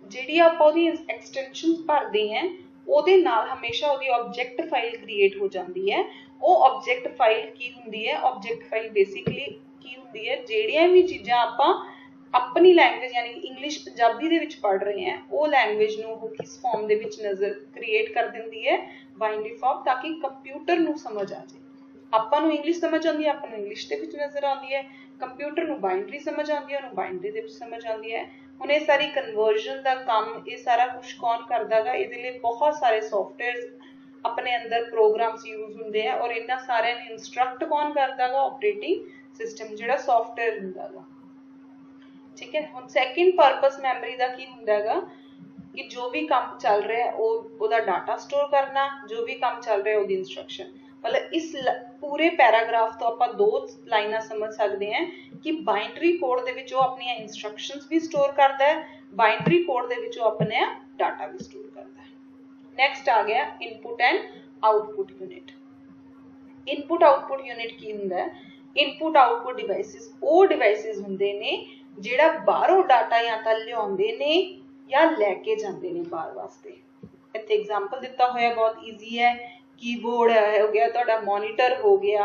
ਜਿਹੜੀ ਆਪਾਂ ਉਹਦੀ ਐਕਸਟੈਂਸ਼ਨਸ ਭਰਦੇ ਹਾਂ ਉਹਦੇ ਨਾਲ ਹਮੇਸ਼ਾ ਉਹਦੀ ਆਬਜੈਕਟ ਫਾਈਲ ਕ੍ਰੀਏਟ ਹੋ ਜਾਂਦੀ ਹੈ। ਉਹ ਆਬਜੈਕਟ ਫਾਈਲ ਕੀ ਹੁੰਦੀ ਹੈ? ਆਬਜੈਕਟ ਫਾਈਲ ਬੇਸਿਕਲੀ ਕੀ ਹੁੰਦੀ ਹੈ? ਜਿਹੜੀਆਂ ਵੀ ਚੀਜ਼ਾਂ ਆਪਾਂ ਆਪਣੀ ਲੈਂਗੁਏਜ ਯਾਨੀ ਇੰਗਲਿਸ਼ ਪੰਜਾਬੀ ਦੇ ਵਿੱਚ ਪੜ੍ਹ ਰਹੇ ਹਾਂ ਉਹ ਲੈਂਗੁਏਜ ਨੂੰ ਉਹ ਕਿਸ ਫਾਰਮ ਦੇ ਵਿੱਚ ਨਜ਼ਰ ਕ੍ਰੀਏਟ ਕਰ ਦਿੰਦੀ ਹੈ, ਬਾਈਨਰੀ ਫਾਰਮ, ਤਾਂ ਕਿ ਕੰਪਿਊਟਰ ਨੂੰ ਸਮਝ ਆ ਜਾਏ। ਆਪਾਂ ਨੂੰ ਇੰਗਲਿਸ਼ ਸਮਝ ਆਉਂਦੀ ਹੈ, ਆਪਾਂ ਨੂੰ ਇੰਗਲਿਸ਼ ਦੇ ਵਿੱਚ ਨਜ਼ਰ ਆਉਂਦੀ ਹੈ, ਕੰਪਿਊਟਰ ਨੂੰ ਬਾਈਨਰੀ ਸਮਝ ਆਉਂਦੀ ਹੈ, ਉਹਨੂੰ ਬਾਈਨਰੀ ਦੇ ਵਿੱਚ ਸਮਝ ਆਉਂਦੀ ਹੈ। ਹੁਣ ਇਹ ਸਾਰੀ ਕਨਵਰਜਨ ਦਾ ਕੰਮ ਇਹ ਸਾਰਾ ਕੁਝ ਕੌਣ ਕਰਦਾ ਗਾ? ਇਹਦੇ ਲਈ ਬਹੁਤ ਸਾਰੇ ਸੌਫਟਵੇਅਰਸ ਆਪਣੇ ਅੰਦਰ ਪ੍ਰੋਗਰਾਮਸ ਯੂਜ਼ ਹੁੰਦੇ ਆ ਔਰ ਇਹਨਾਂ ਸਾਰਿਆਂ ਨੂੰ ਇੰਸਟਰਕਟ ਕੌਣ ਕਰਦਾ ਗਾ? ਆਪਰੇਟਿੰਗ ਸਿਸਟਮ ਜਿਹੜਾ ਸੌਫਟਵੇਅਰ ਹੁੰਦਾ ਗਾ। ਠੀਕ ਹੈ। ਹੁਣ ਸੈਕਿੰਡ ਪਰਪਸ ਮੈਮਰੀ ਦਾ ਕੀ ਹੁੰਦਾ ਹੈਗਾ ਕਿ ਜੋ ਵੀ ਕੰਮ ਚੱਲ ਰਿਹਾ ਉਹਦਾ ਡਾਟਾ ਸਟੋਰ ਕਰਨਾ, ਜੋ ਵੀ ਕੰਮ ਚੱਲ ਰਿਹਾ ਉਹਦੀ ਇੰਸਟਰਕਸ਼ਨ। मतलब इस पूरे पैराग्राफ तो आप दो लाइनां समझ सकते हैं कि बाइनरी कोड दे विच अपनी इंस्ट्रक्शंस भी स्टोर करता है, बाइनरी कोड दे विच अपने डाटा भी स्टोर करता है। नैक्सट आ गया input and output unit. Input output unit की हुंदा है? इनपुट आउटपुट डिवाइसिस वो डिवाइसिस हुंदे ने जिहड़ा बाहरों डाटा या तां लिआउंदे ने या लैके जांदे ने बाहर वास्ते। इत्थे एग्जांपल दिता होया बहुत ईजी है। कीबोर्ड हो गया, तुहाडा मॉनीटर हो गया,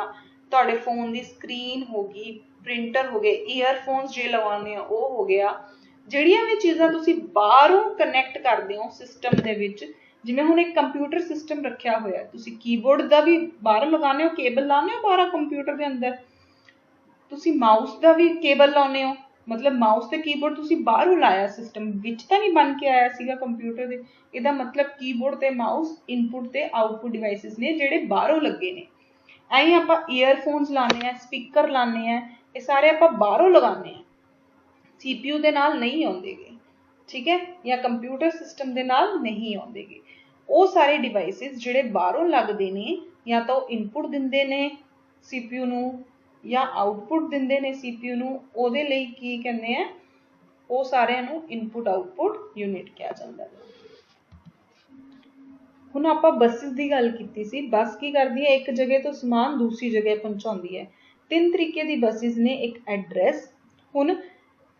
तुहाडे फोन की स्क्रीन होगी, प्रिंटर हो गए, ईयरफोन्स जे लवाने वो हो गया। जिहड़ियां भी चीज़ां तुसीं बाहरों कनैक्ट करदे हो सिस्टम दे विच, जिवें हुण एक कंप्यूटर सिस्टम रखिया होया, तुसीं कीबोर्ड का भी बाहर लगाने हो, केबल लाने हो बाहर कंप्यूटर के अंदर, तुसीं माउस का भी केबल लाने हो, मतलब माउस ते कीबोर्ड तुसीं बाहरों लाया, सिस्टम विच तां नहीं बन के आया सीगा कंप्यूटर दे। इहदा मतलब कीबोर्ड ते माउस इनपुट ते आउटपुट डिवाइसिस ने जिहड़े बाहरों लगे ने। ऐं आपां ईयरफोन्स लाने हैं, स्पीकर लाने हैं, ये सारे आपां बाहरों लगाने हैं, CPU दे नाल नहीं आउंदेगे। ठीक है, या कंप्यूटर सिस्टम दे नाल नहीं आउंदेगे। वो सारे डिवाइसिस जिहड़े बाहरों लगदे ने या तां इनपुट दिंदे ने CPU नूं या आउटपुट दिंदे ने CPU नूं, ਉਹਦੇ ਲਈ ਕੀ ਕਹਿੰਦੇ ਆ? ਉਹ ਸਾਰਿਆਂ ਨੂੰ ਇਨਪੁਟ ਆਉਟਪੁਟ ਯੂਨਿਟ ਕਿਹਾ ਜਾਂਦਾ ਹੈ। ਹੁਣ ਆਪਾਂ ਬੱਸਿਸ ਦੀ ਗੱਲ ਕੀਤੀ ਸੀ। ਬੱਸ ਕੀ ਕਰਦੀ ਹੈ? ਇੱਕ ਜਗ੍ਹਾ ਤੋਂ ਸਮਾਨ ਦੂਸਰੀ ਜਗ੍ਹਾ ਪਹੁੰਚਾਉਂਦੀ ਹੈ। ਤਿੰਨ ਤਰੀਕੇ ਦੀ ਬੱਸਿਸ ਨੇ। ਇੱਕ ਐਡਰੈਸ। ਹੁਣ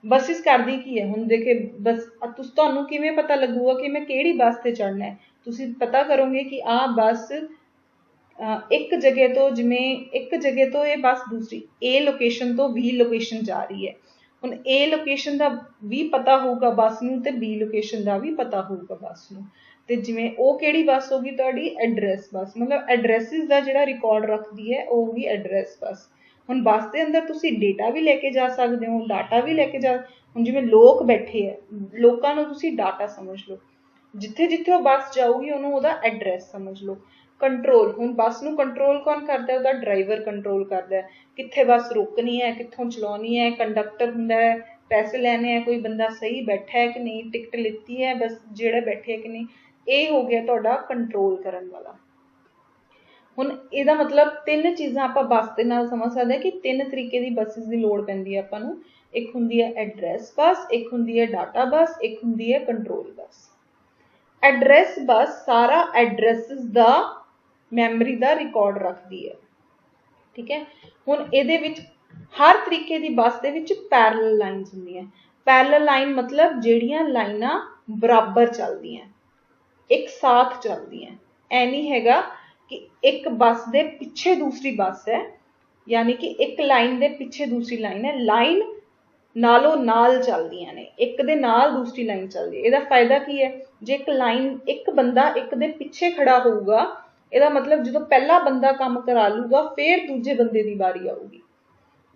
ਬੱਸਿਸ ਕਰਦੀ ਕੀ ਹੈ? ਹੁਣ ਦੇਖੇ ਬਸ ਤੁਹਾਨੂੰ ਕਿਵੇਂ ਪਤਾ ਲੱਗੂਗਾ ਕਿ ਮੈਂ ਕਿਹੜੀ ਬੱਸ ਤੇ ਚੜ੍ਹਨਾ ਹੈ? ਤੁਸੀਂ ਪਤਾ ਕਰੋਗੇ ਕਿ ਆਹ ਬੱਸ ਇੱਕ ਜਗ੍ਹਾ ਤੋਂ, ਜਿਵੇਂ ਇੱਕ ਜਗ੍ਹਾ ਤੋਂ ਇਹ ਬੱਸ ਦੂਸਰੀ A ਲੋਕੇਸ਼ਨ ਤੋਂ B ਲੋਕੇਸ਼ਨ ਜਾ ਰਹੀ ਹੈ। ਹੁਣ A ਲੋਕੇਸ਼ਨ ਦਾ ਵੀ ਪਤਾ ਹੋਊਗਾ ਬੱਸ ਨੂੰ ਤੇ B ਲੋਕੇਸ਼ਨ ਦਾ ਵੀ ਪਤਾ ਹੋਊਗਾ ਬੱਸ ਨੂੰ। ਤੇ ਜਿਵੇਂ ਉਹ ਕਿਹੜੀ ਬੱਸ ਹੋਗੀ? ਤੁਹਾਡੀ ਐਡਰੈਸ ਬੱਸ, ਮਤਲਬ ਐਡਰੈਸਿਸ ਦਾ ਜਿਹੜਾ ਰਿਕਾਰਡ ਰੱਖਦੀ ਹੈ ਉਹ ਹੋਗੀ ਐਡਰੈਸ ਬੱਸ। ਹੁਣ ਬੱਸ ਦੇ ਅੰਦਰ ਤੁਸੀਂ ਡੇਟਾ ਵੀ ਲੈ ਕੇ ਜਾ ਸਕਦੇ ਹੋ, ਡਾਟਾ ਵੀ ਲੈ ਕੇ ਜਾ। ਹੁਣ ਜਿਵੇਂ ਲੋਕ ਬੈਠੇ ਹੈ, ਲੋਕਾਂ ਨੂੰ ਤੁਸੀਂ ਡਾਟਾ ਸਮਝ ਲਓ। ਜਿੱਥੇ ਜਿੱਥੇ ਉਹ ਬੱਸ ਜਾਊਗੀ ਉਹਨੂੰ ਉਹਦਾ ਐਡਰੈਸ ਸਮਝ ਲਓ। ਕੰਟਰੋਲ, ਹੁਣ ਬੱਸ ਨੂੰ ਕੰਟਰੋਲ ਕੌਣ ਕਰਦਾ? ਉਹਦਾ ਡਰਾਈਵਰ ਕੰਟਰੋਲ ਕਰਦਾ ਹੈ। ਕਿੱਥੇ ਬੱਸ ਰੁਕਣੀ ਹੈ, ਕਿੱਥੋਂ ਚਲਾਉਣੀ ਹੈ। ਕੰਡਕਟਰ ਹੁੰਦਾ ਹੈ, ਪੈਸੇ ਲੈਣੇ ਹੈ, ਕੋਈ ਬੰਦਾ ਸਹੀ ਬੈਠਾ ਹੈ ਕਿ ਨਹੀਂ, ਟਿਕਟ ਲਿੱਤੀ ਹੈ ਬਸ ਜਿਹੜਾ ਬੈਠੇ ਹੈ ਕਿ ਨਹੀਂ। ਇਹ ਹੋ ਗਿਆ ਤੁਹਾਡਾ ਕੰਟਰੋਲ ਕਰਨ ਵਾਲਾ। ਹੁਣ ਇਹਦਾ ਮਤਲਬ ਤਿੰਨ ਚੀਜ਼ਾਂ ਆਪਾਂ ਬੱਸ ਦੇ ਨਾਲ ਸਮਝ ਸਕਦੇ ਹਾਂ ਕਿ ਤਿੰਨ ਤਰੀਕੇ ਦੀ ਬੱਸਿਸ ਦੀ ਲੋੜ ਪੈਂਦੀ ਹੈ ਆਪਾਂ ਨੂੰ। एक हुंदी है एड्रैस बस, एक हुंदी है डाटा बस, एक हुंदी है कंट्रोल बस। एड्रैस बस सारा एड्रैसेस दा मैमरी दा रिकॉर्ड रखदी है, ठीक है। हुण इहदे विच हर तरीके दी बस दे विच पैरेलल लाइनस हुंदियां। पैरेलल लाइन मतलब जिहड़ियां लाइनां बराबर चलदियां, एक साथ चलदियां। ऐ नहीं हैगा कि एक बस दे पिछे दूसरी बस है, यानी कि एक लाइन दे पिछे दूसरी लाइन है, लाइन नालों नाल चलदियां ने, एक दे नाल दूसरी लाइन चलदी है। इहदा फायदा की है, जे एक लाइन एक बंदा एक दे पिछे खड़ा होऊगा, इहदा मतलब जो पहला बंदा काम करा लूगा फिर दूजे बंदे दी बारी आऊगी,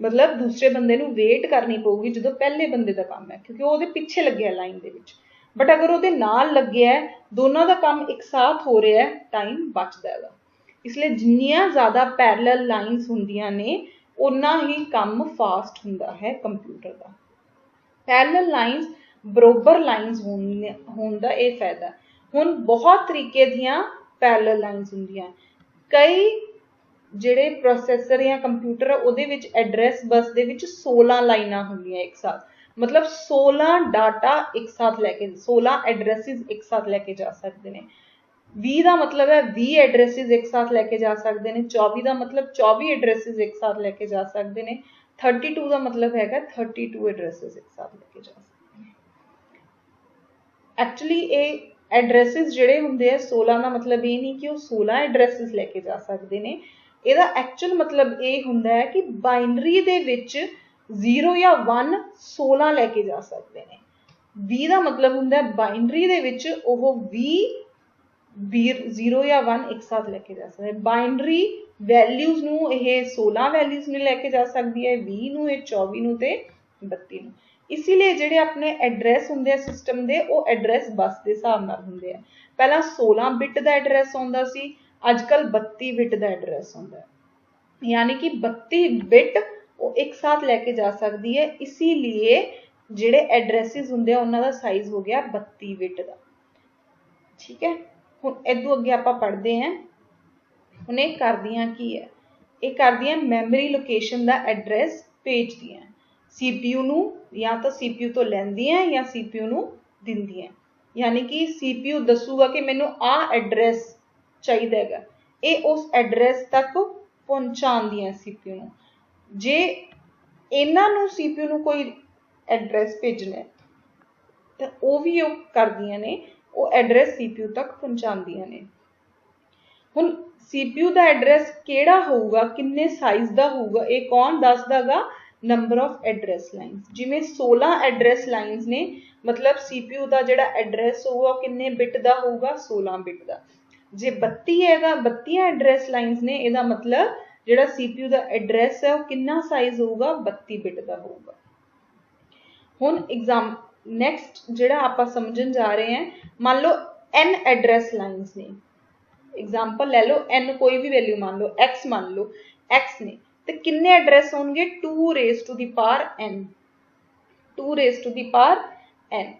मतलब दूसरे बंदे नूं वेट करनी पऊगी जो पहले बंदे दा काम है, क्योंकि वो पिछे लग्या लाइन दे विच। बट अगर वो नाल लग्या है, दोनों का काम एक साथ हो रहा है, टाइम बचदा है। इसलिए जिन्नियां ज़्यादा पैरेलल लाइनस हुंदियां ने उन्ना ही काम फास्ट हुंदा है कंप्यूटर का। पैरेलल लाइनस बरोबर लाइनस होण दा इह फायदा। हुण बहुत तरीके दियां पैरेलल लाइनस हुंदियां। कई जिहड़े प्रोसैसर या कंप्यूटर है उहदे विच एड्रैस बस दे विच 16 लाइनां हुंदियां एक साथ, मतलब 16 डाटा एक साथ लैके 16 एड्रैसिस एक साथ लैके जा सकते हैं। 20 का मतलब है 20 एड्रैसिस एक साथ लैके जा सकते हैं। 24 का मतलब 24 एड्रैसिस एक साथ लैके जा सकते हैं। 32 का मतलब है 32 एड्रैसिस एक साथ लैके जा सकते हैं। एक्चुअली ये एड्रैसिस जिहड़े हुंदे हैं 16 का मतलब ये नहीं कि वो 16 एड्रैसिस लैके जा सकते हैं। ਇਹਦਾ एक्चुअल मतलब ये हुंदा है कि बाइनरी दे विच 0 या 1 16 लैके जा सकते हैं। 20 का मतलब हुंदा है बाइनरी दे विच ओह 20 0 या 1 एक साथ लैके जा सकते हैं। बाइनरी वैल्यूज नूं यह 16 वैल्यूज में लैके जा सकती है, 20 नूं, 24 नूं ते 32 नूं। इसीलिए जिहड़े अपने एड्रैस हुंदे आ सिस्टम दे वो एड्रैस बस के हिसाब नाल हुंदे आ। पहला 16 बिट का एड्रैस आउंदा सी, अजकल 32 बिट का एड्रैस आउंदा है, यानी कि 32 बिट वो एक साथ लैके जा सकती है। इसीलिए जिहड़े एड्रैसिस हुंदे आ उन्हां दा साइज हो गया 32 बिट का, ठीक है। हुण इदों अगे आपां पढ़दे हैं। हुण इह करदियां की है, इह करदियां मैमरी लोकेशन का एड्रैस भेजदियां CPU नूं, या तो CPU तो लैंदियां या CPU नूं दिंदियां। यानी कि CPU दसूगा कि मैनूं आ एड्रैस चाहिदा हैगा, ये उस एड्रैस तक पहुंचादियां CPU नूं। जे इन्हां नूं CPU नूं कोई एड्रैस भेजना है तो वो भी वो करदियां ने, वो एड्रैस CPU तक पहुंचादियां ने। हुण CPU का एड्रैस किहड़ा होऊगा, किन्ने साइज का होऊगा, ये कौन दसदा गा? Number of address lines. जिवें 16 एड्रैस लाइनस ने, मतलब CPU का जिहड़ा एड्रैस होऊगा किन्ने बिट का होऊगा? 16 बिट का। जे 32 है 32 एड्रैस लाइनस ने, इहदा मतलब जिहड़ा CPU का एड्रैस है वो किन्ना साइज होऊगा? 32 बिट का होऊगा। हुण एग्जाम नैक्सट जिहड़ा आपां समझण जा रहे हैं, मान लो n एड्रैस लाइनस ने, एग्जाम्पल ले लो n, कोई भी वैल्यू मान लो, x मान लो, x ने, तो किन्ने एड्रैस होंगे? 2 raise to the power n, 2 raise to the power n।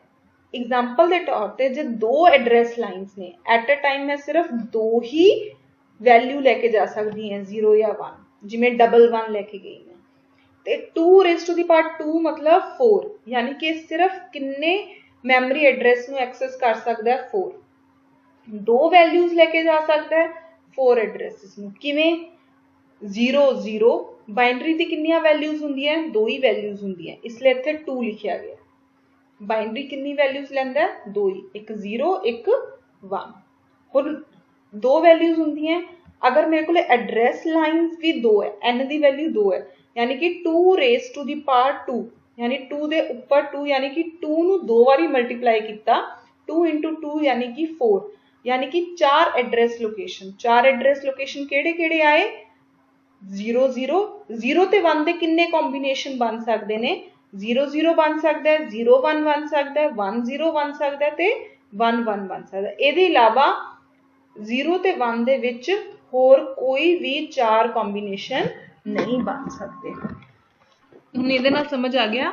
Example के तौर पर जो 2 एड्रैस लाइनस ने, एट अ टाइम मैं सिर्फ 2 ही वैल्यू लैके जा सकती हैं, 0 या 1, जिमें 1 लैके गई मैं, तो 2 रेज़ टू दी पावर 2 मतलब 4, यानी कि सिर्फ किन्ने मैमरी एड्रैस नूं एक्सेस कर सकता है? 4। 2 वैल्यूज लैके जा सकता है 4 एड्रैसिस नूं। किवें? 0 0 बाइनरी दी किन्नियां वैल्यूज हुंदियां? 2 ही वैल्यूज हुंदियां, इसलिए इत्थे 2 लिखिया गया। बाइनरी किन्नी वैल्यूज लैंदा है? 2 ही, एक 0 एक 1। हुण 2 वैल्यूज हुंदियां, अगर मेरे को एड्रैस लाइनस भी 2 है, n की वैल्यू 2 है, यानी कि 2 रेज़ टू दी पावर 2, यानी 2 दे उपर 2, यानी कि 2 नूं 2 बारी मल्टीप्लाई किया, 2 इंटू 2 यानी कि 4, यानी कि 4 एड्रैस लोकेशन। 4 एड्रैस लोकेशन केड़े केड़े आए? 0 0 0 ते 1 दे किन्ने कॉम्बीनेशन बन सकते हैं? 0 0 बन सकता है, 0 1 बन सकता है, 1 0 बन सकता है, ते 1 1 बन सकता है। इहदे इलावा 0 ते 1 दे विच होर कोई भी 4 कॉम्बीनेशन नहीं बन सकते। हुण इहदे नाल समझ आ गया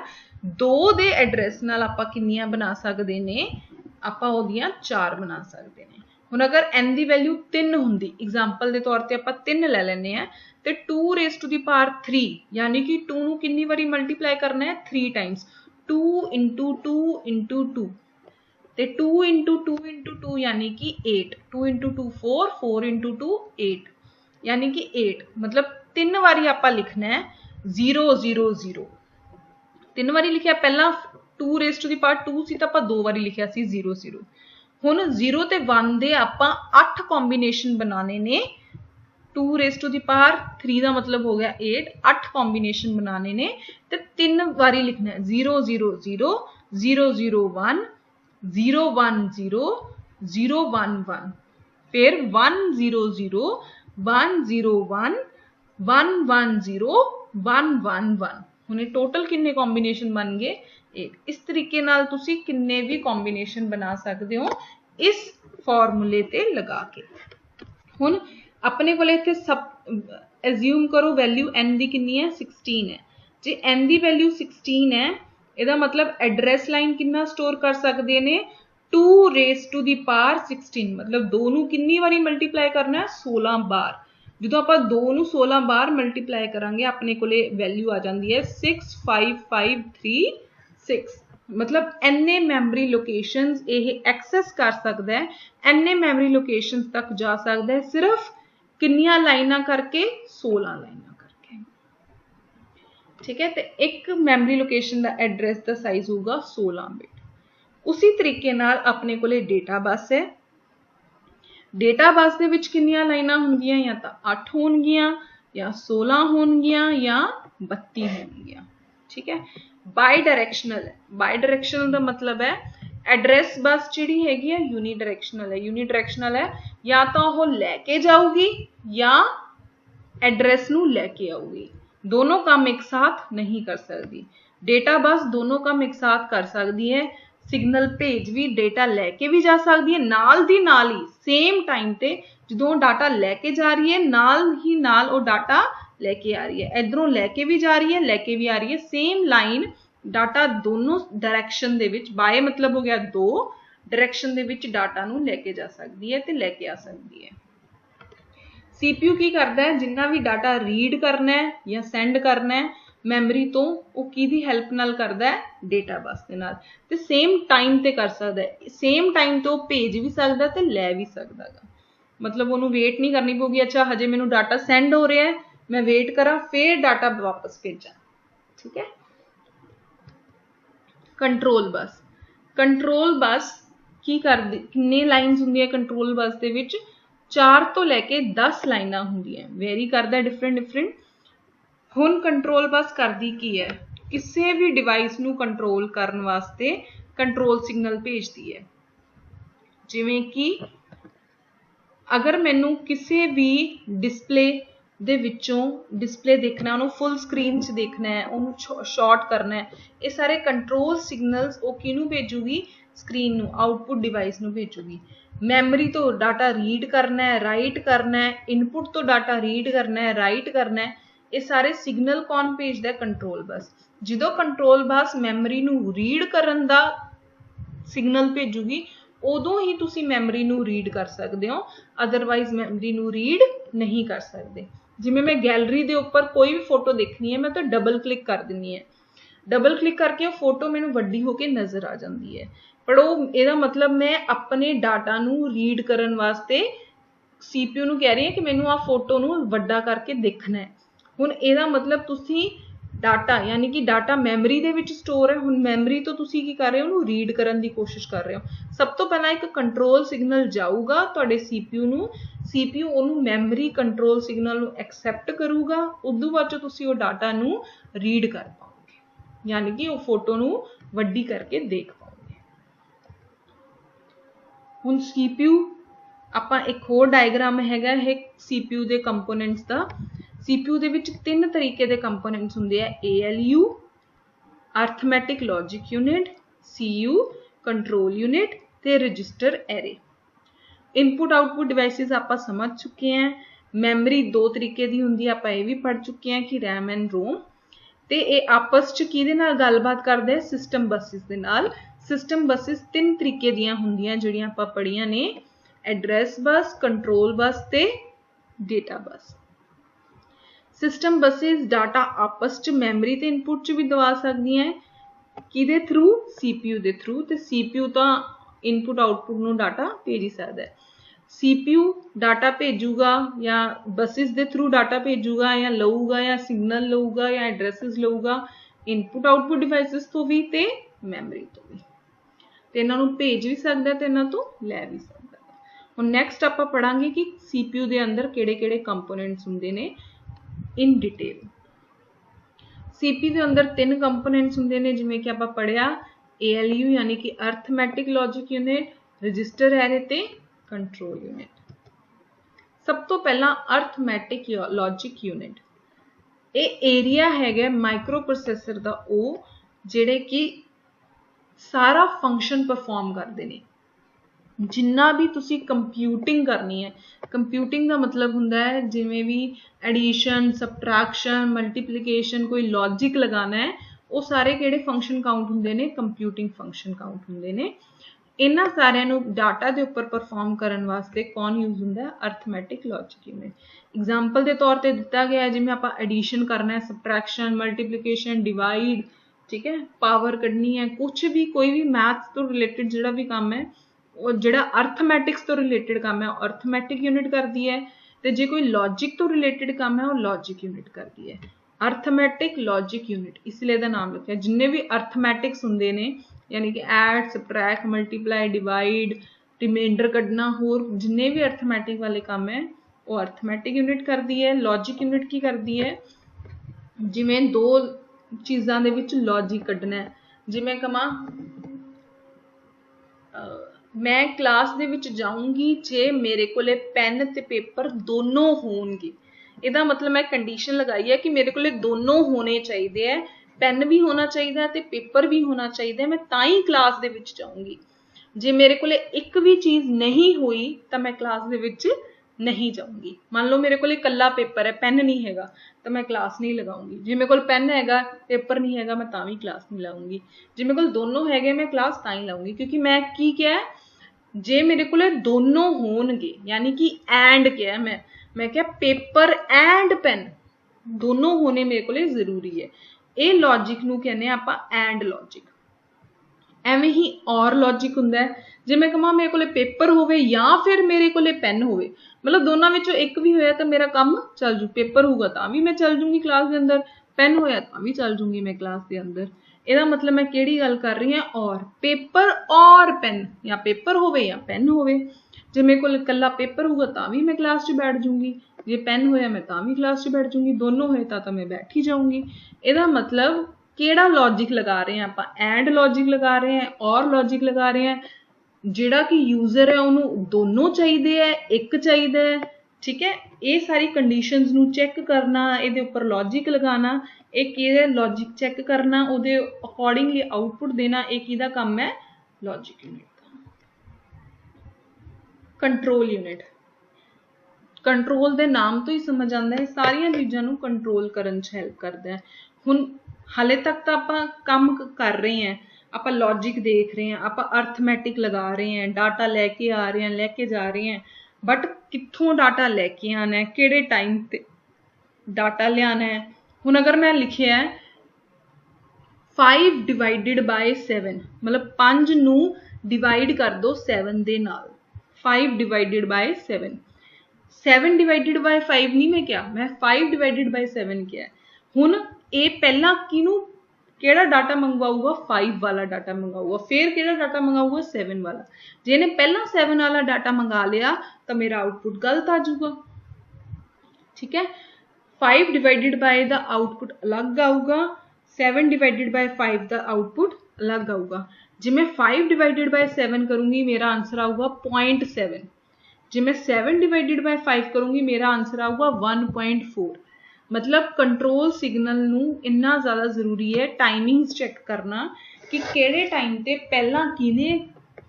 2 दे एड्रैस नाल आपां किन्नियां बना सकदे ने? आपां ओहदियां 4 बना सकते हैं। ਹੁਣ अगर n की वैल्यू 3 होंगी, एग्जाम्पल के तौर पर आप 3 ले लेने हैं, तो 2 रेज़ टू दी पावर 3 यानी कि 2 नूं कितनी बारी मल्टीप्लाई करना है 3 टाइम्स, 2 इंटू 2 इंटू 2, तो 2 इंटू 2 इंटू 2 यानी कि 8, 2 इंटू 2 4, 4 इंटू 2 8 यानी कि 8, मतलब 3 बारी आप लिखना है 0 0 0, 3 बारी लिखिया, पहला 2 रेज़ टू दी पावर 2 सी, तो आप 2 बारी लिखिया सी 0 0। हुण 0 ते 1 दे आपां 8 कॉम्बीनेशन बनाने ने, 2 रेज़ टू दी पावर 3 का मतलब हो गया 8, 8 कॉम्बीनेशन बनाने ने, ते 3 बारी लिखना है 0 0 0 0 0 1 0 1 0 0 1 1, फिर 1 0 0 1 0 1 1 1 0 1 1 1। हुणे टोटल किन्ने कॉम्बीनेशन बन गए 8। इस तरीके नाल तुसी किन्ने भी कॉम्बीनेशन बना सकते हो इस फॉर्मूले ते लगा के। हुण अपने कोले इत्थे सब एज्यूम करो वैल्यू n दी किन्नी है 16 है, जे n दी वैल्यू 16 है इहदा मतलब एड्रैस लाइन कितना स्टोर कर सकते ने 2 रेज़ टू दी पावर 16, मतलब 2 नूं कितनी बारी मल्टीप्लाई करना है 16 बार। जो आप 2 नूं 16 बार मल्टीप्लाई करांगे अपने कोले वैल्यू आ जाती है 65536, मतलब एने मैमरी लोकेशंस ये एक्सेस कर सकता है, एने मैमरी लोकेशंस तक जा सकता है सिर्फ किन्नियां लाइनां करके 16 लाइनां करके। ठीक है, तो एक मैमरी लोकेशन का एड्रैस का साइज होगा 16 बिट। उसी तरीके नाल अपने कोले डेटा बस है, डेटा बस दे विच किन्नियां लाइनां होंगियां, या तो 8 होंगियां या 16 होंगियां या 32 होंगियां। ठीक है, बाई डायरैक्शनल है, बाई डायरैक्शनल का मतलब है एड्रैस बस जिहड़ी हैगी है यूनीडायरैक्शनल है, यूनीडायरैक्शनल है या तो वो लैके जाऊगी या एड्रैस नूं लैके आऊगी, दोनों काम एक साथ नहीं कर सकती। डेटा बस दोनों काम एक साथ कर सकती है, सिग्नल भेज भी डेटा लैके भी जा सकती है, नाल दी नाल ही सेम टाइम ते जदों डाटा लैके जा रही है नाल ही नाल वो डाटा लैके आ रही है, इधरों लैके भी जा रही है लैके भी आ रही है, सेम लाइन डाटा दोनों डायरैक्शन दे विच, बाय मतलब हो गया 2 डायरैक्शन दे विच डाटा नूं लैके जा सकती है ते लैके आ सकती है। सीपीयू की करता है, जिन्ना भी डाटा रीड करना है या सेंड करना है मैमरी तो वो किहदी हेल्प नाल करता है, डेटा बस दे नाल, ते सेम टाइम ते कर सकता है, सेम टाइम तो भेज भी सकता ते लै भी सकता है, मतलब उन्होंने वेट नहीं करनी पऊगी अच्छा हजे मैनू डाटा सेंड हो रहा है मैं वेट करा फिर डाटा वापस भेजा। ठीक है, कंट्रोल बस, कंट्रोल बस की करदी किन्ने लाइन्स हुंदियां कंट्रोल बस दे विच 4 तो लैके 10 लाइनां हुंदियां, वेरी करदा डिफरेंट डिफरेंट। हुण कंट्रोल बस करदी की है, किसी भी डिवाइस नूं कंट्रोल करन वास्ते कंट्रोल सिग्नल भेजदी है, जिवें कि अगर मैनू किसी भी डिस्पले दे विचों डिस्पले देखना, उन्होंने फुल स्क्रीन च देखना है, उन्होंने शॉर्ट करना है, ये सारे कंट्रोल सिग्नल्स वो किनू भेजूगी, स्क्रीन नू, आउटपुट डिवाइस नू भेजूगी। मैमरी तो डाटा रीड करना है राइट करना है, इनपुट तो डाटा रीड करना है राइट करना है, ये सारे सिग्नल कौन भेजदा है, कंट्रोल बस। जो कंट्रोल बस मैमरी नू रीड करन दा सिग्नल भेजूगी उदों ही तुसी मैमरी नू रीड कर सकते हो, अदरवाइज मैमरी नू रीड नहीं कर सकते। जिवें मैं गैलरी दे उपर कोई भी फोटो देखनी है मैं तो डबल क्लिक कर दिनी है, डबल क्लिक करके फोटो मैनू वड्डी होके नज़र आ जाती है, पर वो इहदा मतलब मैं अपने डाटा नू रीड करन वास्ते सीपीयू नू कह रही है कि मैनू आ फोटो नू वड्डा करके देखना है। हुण इहदा मतलब तुसी डाटा यानी कि डाटा मैमरी दे विच स्टोर है, हुण मैमरी तो तुसी की कर रहे हो उन्होंने रीड करन दी कोशिश कर रहे हो। सब तो पहला एक कंट्रोल सिग्नल जाऊगा तुहाडे सीपीयू नू, सीपीयू उन्होंने मैमरी कंट्रोल सिग्नल नू एक्सैप्ट करूगा, उदों बाद चो तुसी वो डाटा नू रीड कर पाओगे, यानी कि वो फोटो नू वड्डी करके देख पाओगे। हुण सीपीयू आपां एक होर डायग्राम हैगा है सीपीयू दे कंपोनेंट्स दा। सीपीयू दे विच 3 तरीके दे कंपोनेंट्स हुंदे आ, ALU arithmetic logic unit, CU control unit ते register array. Input output devices आपां समझ चुके हैं। मैमरी 2 तरीके दी हुंदी है, आपां ये भी पढ़ चुके हैं कि रैम एंड रोम, ते ये आपस च किहदे नाल गलबात करदे हैं, सिस्टम बसिस दे नाल। सिस्टम बसिस 3 तरीके दियां हुंदियां जिहड़ियां आपां पढ़ियां ने, एड्रैस बस, कंट्रोल बस ते data bus. System buses data आपस च मैमरी ते इनपुट च भी दवा सकदी हैं, किदे थ्रू, CPU दे थ्रू। ते CPU तो इनपुट आउटपुट नूं डाटा भेज सकदा है। CPU डाटा भेजूगा या बसिस दे थ्रू डाटा भेजूगा या लऊगा या सिग्नल लऊगा या एड्रैसिस लऊगा इनपुट आउटपुट डिवाइसिस तो भी ते मैमरी तो भी, ते इन्हां नूं भेज भी सकदा ते इन्हां तो लै भी सकदा। हुण नैक्सट आपां पढ़ांगे कि CPU दे अंदर किहड़े-किहड़े कंपोनेंट्स हुंदे ने इन डिटेल। CPU दे अंदर 3 कंपोनेंट्स हुंदे ने, जिवें कि आपां पढ़िया ALU यानी कि arithmetic logic unit, register array ते कंट्रोल यूनिट। सब तो पहला अर्थमैटिक लॉजिक यूनिट, ये एरिया हैगा माइक्रो प्रोसैसर दा ओ जिहड़े कि सारा फंक्शन परफॉर्म करते हैं। जिन्ना भी तुसी कंप्यूटिंग करनी है, कंप्यूटिंग का मतलब हुंदा है जिवें भी एडिशन, सबट्रैक्शन, मल्टीप्लीकेशन, कोई लॉजिक लगाना है, वो सारे किहड़े फंक्शन काउंट हुंदे ने, कंप्यूटिंग फंक्शन काउंट हुंदे ने। इन्हां सारियां नूं डाटा दे उपर परफॉर्म करन वास्ते कौन यूज हुंदा है, अर्थमैटिक लॉजिक यूनिट। एग्जाम्पल के तौर पर दिता गया है, जिवें आपां एडिशन करना है, सबट्रैक्शन, मल्टीप्लीकेशन, डिवाइड, ठीक है, पावर कढनी है, कुछ भी कोई भी मैथ्स तो रिलेटेड जिहड़ा भी काम है, वो जिहड़ा अर्थमैटिक्स तो रिलेटेड काम है अर्थमैटिक यूनिट करती है, ते जे कोई लॉजिक तो रिलेटेड काम है वो लॉजिक यूनिट करती है। अर्थमैटिक लॉजिक यूनिट इसलिए दा नाम लिखा। जिन्ने भी अर्थमैटिक्स हुंदे ने यानी कि add, subtract, multiply, divide, remainder कढना, होर जिन्ने भी अर्थमैटिक वाले काम है वो अर्थमैटिक यूनिट करती है। लॉजिक यूनिट की करती है, जिवें दो चीज़ां दे विच लॉजिक कढना है, जिवें कमां मैं क्लास दे विच जाऊंगी जे मेरे कोले पैन ते पेपर दोनों होणगे। इहदा मतलब मैं कंडीशन लगाई है कि मेरे कोले दोनों होने चाहिए है, पैन भी होना चाहिए ते पेपर भी होना चाहिए, मैं तां ही क्लास दे विच जाऊंगी। जे मेरे कोले एक भी चीज़ नहीं हुई तो मैं क्लास दे विच नहीं जाऊंगी। मान लो मेरे कोले कल्ला पेपर है, पैन नहीं हैगा तो मैं क्लास नहीं लगाऊंगी। जे मेरे कोल पैन हैगा, पेपर नहीं हैगा, मैं तां भी क्लास नहीं लाऊंगी। जे मेरे कोल दोनों हैगे, मैं क्लास तां ही लाऊंगी, क्योंकि मैं की क्या है, जे मेरे कोले दोनों होणगे यानी कि एंड क्या है, मैं क्या पेपर एंड पेन दोनों होने मेरे कोले जरूरी है। ये लॉजिक नूं कहने आपां एंड लॉजिक। एवें ही और लॉजिक हुंदा है, जे मैं कहां मेरे कोले पेपर होवे या फिर मेरे कोले पेन होवे, मतलब दोनों विचों एक भी होया तो मेरा काम चल जू। पेपर होगा तां भी मैं चल जूंगी क्लास के अंदर, पेन होया तां भी चल जूंगी मैं क्लास के अंदर। ਇਹਦਾ मतलब मैं ਕਿਹੜੀ ਗੱਲ कर रही ਹਾਂ, और पेपर और पेन, या पेपर होवे या पेन होवे। जे मेरे को कल्ला पेपर होगा तां भी मैं क्लास च बैठ जूंगी, जे पेन होया मैं तां भी क्लास च बैठ जूंगी, दोनों होए तां मैं बैठ ही जाऊंगी। ਇਹਦਾ मतलब ਕਿਹੜਾ लॉजिक लगा रहे हैं आपां, एंड लॉजिक लगा रहे हैं, और लॉजिक लगा रहे हैं। ਜਿਹੜਾ कि यूजर है उन्होंने दोनों चाहिए है, एक चाहिए है, ठीक है। ये सारी कंडीशंस नूं चेक करना, ये उपर लॉजिक लगाना, एक लॉजिक चेक करना, उहदे अकॉर्डिंगली आउटपुट देना, एक इहदा काम है लॉजिक यूनिट का। कंट्रोल यूनिट, कंट्रोल दे नाम तो ही समझ आता है सारियां चीज़ां नूं कंट्रोल करन च हेल्प करदा है। हुण हाले तक तो आपां काम कर रहे हैं, आपां लॉजिक देख रहे हैं, आपां अर्थमैटिक लगा रहे हैं, डाटा लैके आ रहे हैं, लैके जा रहे हैं, बट कित्थों डाटा लैके आना है, किहड़े टाइम ते डाटा लियाना है। हुण अगर मैं लिखिया है 5 डिवाइडिड बाय 7, मतलब 5 नूं डिवाइड कर दो 7 दे नाल, 5 डिवाइडिड बाय 7, 7 डिवाइडिड बाय 5 नहीं मैं क्या, मैं 5 डिवाइडिड बाय 7 किया। हुण ये पहला किनू केड़ा डाटा मंगवाऊगा, 5 वाला डाटा मंगाऊगा, फिर केड़ा डाटा मंगाऊगा, 7 वाला। जे ने पहला 7 वाला डाटा मंगा लिया तो मेरा आउटपुट गलत आ जाऊगा, ठीक है। 5 डिवाइडेड बाय द आउटपुट अलग आऊगा, 7 डिवाइडेड बाय 5 द आउटपुट अलग आऊगा। जे मैं 5 डिवाइडेड बाय 7 करूंगी मेरा आंसर आऊगा 0.7, जे मैं 7 डिवाइडेड बाय 5 करूंगी मेरा आंसर आऊगा 1.4। मतलब कंट्रोल सिग्नल नूं इन्ना ज़्यादा जरूरी है टाइमिंग्स चेक करना कि किहड़े टाइम ते पहला किने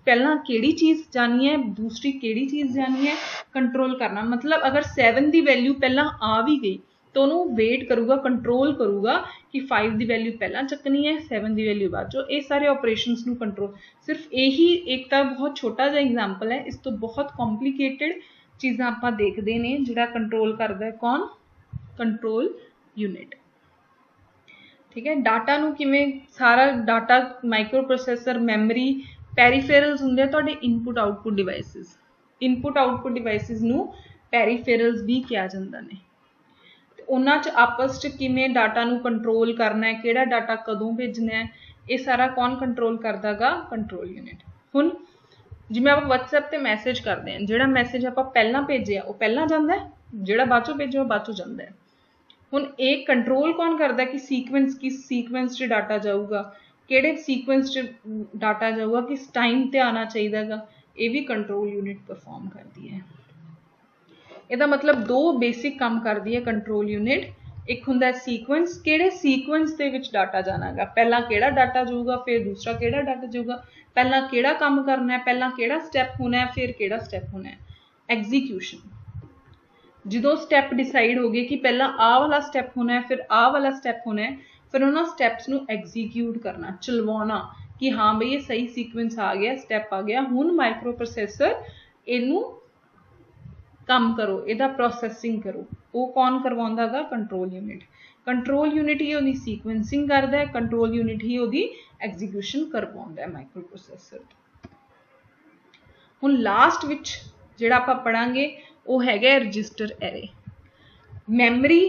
पहला केड़ी चीज़ जानी है, दूसरी केड़ी चीज़ जानी है, कंट्रोल करना। मतलब अगर 7 की वैल्यू पहला आ भी गई तो उन्होंने वेट करूगा, कंट्रोल करूगा कि 5 की वैल्यू पहला चकनी है, 7 की वैल्यू बाद चो। ये सारे ऑपरेशंस नू कंट्रोल, सिर्फ यही एक तो बहुत छोटा जिहा एग्जाम्पल है, इस तो बहुत कॉम्प्लीकेटेड चीज़ां आपां देखदे ने जिहड़ा कंट्रोल करदा है कौन, कंट्रोल यूनिट। ठीक है, डाटा नू किवें सारा डाटा माइक्रो प्रोसैसर, मैमरी, पैरीफेरल्स हुंदे आ तुहाडे input output devices. Input output devices नू पैरीफेरल्स भी कहा जांदा ने। उन्हां च आपस च किवें डाटा नू कंट्रोल करना है, किहड़ा डाटा कदों भेजना है, ये सारा कौन कंट्रोल करदा गा, कंट्रोल यूनिट। हुण जिवें आप WhatsApp ते मैसेज करते हैं, जिहड़ा मैसेज आप पहला भेजिया वो पहला जांदा है, जिहड़ा बाद चों भेजिया वो बाद चों जांदा है। हुण एक कंट्रोल कौन करदा कि सीक्वेंस किस सीक्वेंस च डाटा जाऊगा, किहड़े सीक्वेंस च डाटा जाऊगा, किस टाइम ते आना चाहिदा गा, ये भी कंट्रोल यूनिट परफॉर्म करती है। ਇਹਦਾ मतलब दो बेसिक काम करती है कंट्रोल यूनिट। एक हुंदा सीक्वेंस, किहड़े सीक्वेंस दे विच डाटा जाना गा, पहला किहड़ा डाटा जाऊगा, फिर दूसरा किहड़ा डाटा जाऊगा, पहला किहड़ा काम करना है, पहला किहड़ा स्टैप होना है, फिर किहड़ा स्टैप होना है। एग्जीक्यूशन, जो स्टैप डिसाइड हो गए कि पहला आ वाला स्टैप होना है, फिर आ वाला स्टैप होना है, फिर उन्होंने स्टैप्स नू एग्जीक्यूट करना, चलवाना कि हाँ बई ये सही सीक्वेंस आ गया, स्टैप आ गया, हुण माइक्रो प्रोसैसर इनू काम करो, इहदा प्रोसैसिंग करो। वो कौन करवाउंदा गा, कंट्रोल यूनिट। कंट्रोल यूनिट ही उहदी सीक्वेंसिंग करदा है, कंट्रोल यूनिट ही उहदी एग्जीक्यूशन करवाउंदा है माइक्रो प्रोसैसर। हुण लास्ट विच जिहड़ा आपां पढ़ांगे वो हैगा register array. Memory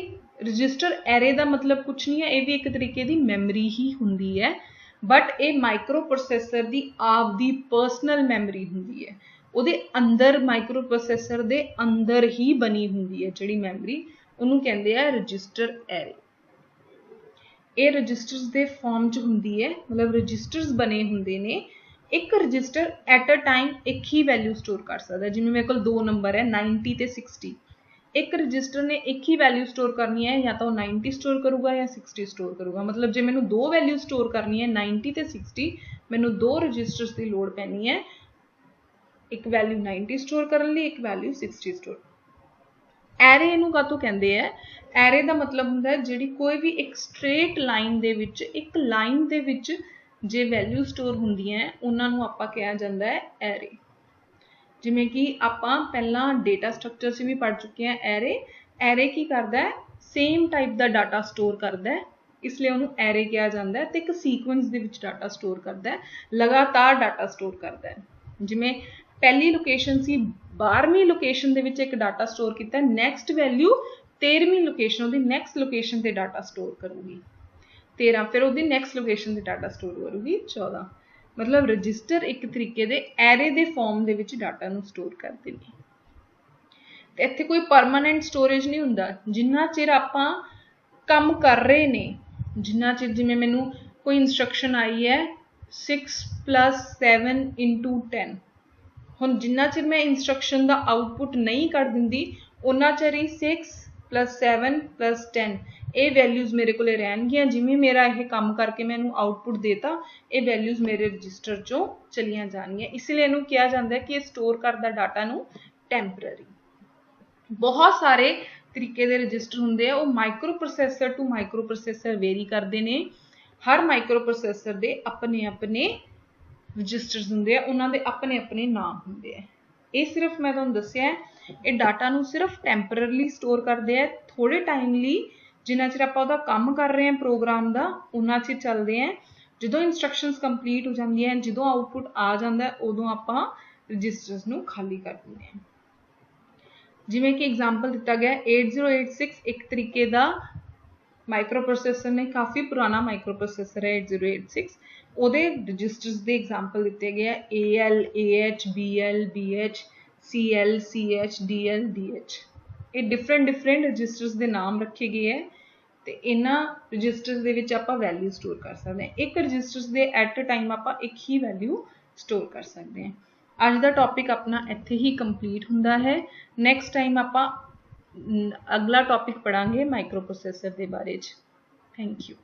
register array का मतलब कुछ नहीं है, ये भी एक तरीके की मैमरी ही हुंदी है, बट ये माइक्रो प्रोसैसर की आपदी पर्सनल मैमरी हुंदी है। ਉਹਦੇ अंदर माइक्रो प्रोसैसर दे अंदर ही बनी हुंदी है जिहड़ी मैमरी, ਉਹਨੂੰ ਕਹਿੰਦੇ आ रजिस्टर एरे। ये रजिस्टर्स दे फॉर्म च हुंदी है, मतलब रजिस्टर्स बने हुंदे ने। एक रजिस्टर एट अ टाइम एक ही वैल्यू स्टोर कर सकता है, जिवें मेरे कोल दो नंबर है 90 ते 60। एक रजिस्टर ने एक ही वैल्यू स्टोर करनी है, या तो 90 स्टोर करूगा या 60 स्टोर करूगा। मतलब जे मैनू दो वैल्यू स्टोर करनी है 90 ते 60, मैनू दो रजिस्टर्स की लोड़ पैनी है, एक वैल्यू 90 स्टोर करने लिए, एक वैल्यू 60 स्टोर। एरे इनू कातों कहते हैं, एरे का मतलब होंदा है जिहड़ी कोई भी एक स्ट्रेट लाइन दे विच, एक लाइन दे विच जे वैल्यू स्टोर हुंदियां हैं उन्हां नूं आपां कहा जांदा है एरे। जिवें कि आपां पहला डेटा स्ट्रक्चर से भी पढ़ चुके हैं। एरे एरे की करदा है, सेम टाइप का डाटा स्टोर करदा है, इसलिए उन्होंने एरे कहा जाता है। तो एक सीक्वेंस दे विच डाटा स्टोर करता है, लगातार डाटा स्टोर करता है। जिवें पहली लोकेशन सी 12वीं लोकेशन दे विच एक डाटा स्टोर किया, नैक्सट वैल्यू 13वीं लोकेशन, उहदी नैक्सट लोकेशन ते डाटा स्टोर करूगी 13, फिर उहदी नैक्सट लोकेशन ते डाटा स्टोर करूगी 14। मतलब रजिस्टर एक तरीके दे एरे दे फॉर्म दे विच डाटा नूं स्टोर करते हैं। ते इत्थे कोई परमानेंट स्टोरेज नहीं हुंदा, जिन्ना चिर आपां काम कर रहे ने, जिन्ना चिर जिवें मैनूं कोई इंस्ट्रक्शन आई है 6 + 7 × 10, हुण जिन्ना चिर मैं इंस्ट्रक्शन का आउटपुट नहीं कर दिंदी उन्ना चिर ही 6 + 7 + 10 ये वैल्यूज़ मेरे को रहनगियां। जिवें मेरा यह काम करके मैनूं आउटपुट देता, ये वैल्यूज़ मेरे रजिस्टर चों चलियां जाणगियां। इसलिए इहनूं कहा जाता है कि ये स्टोर करदा डाटा नूं टैंपररी। बहुत सारे तरीके दे रजिस्टर हुंदे आ, वो microprocessor to microprocessor vary करते हैं। हर माइक्रो प्रोसैसर दे अपने अपने रजिस्टर्स हुंदे आ, उन्हां दे अपने अपने नाम हुंदे आ। ये सिर्फ मैं तुहानूं दस्सिया है, ये डाटा नूं सिर्फ टैंपररली स्टोर करते हैं, थोड़े टाइम लई, जिन्ना चिर आपां उहदा काम कर रहे हैं प्रोग्राम का उन्ना चिर चलते हैं। जदों इंस्ट्रक्शनस कंप्लीट हो जांदियां हैं, जदों आउटपुट आ जाता है, उदों आपां रजिस्टर्स नूं खाली कर दिंदे हैं। जिवें कि एग्जाम्पल दिता गया 8086 एक तरीके का माइक्रो प्रोसैसर ने, काफ़ी पुराना माइक्रो प्रोसैसर है 8086। ਉਹਦੇ रजिस्टर्स ਦੇ एग्जाम्पल दिते गए AL, AH, BL, BH, CL, CH, DL, DH। ये डिफरेंट रजिस्टर्स के नाम रखे गए हैं, तो इन्हां रजिस्टर्स दे विच आपां वैल्यू स्टोर कर सकते हैं। एक रजिस्टर्स दे एट अ टाइम आपां एक ही वैल्यू स्टोर कर सकते हैं। अज का टॉपिक अपना इत्थे ही कंप्लीट हुंदा है। नैक्सट टाइम आपां अगला टॉपिक पढ़ांगे माइक्रो प्रोसैसर के बारे। Thank you.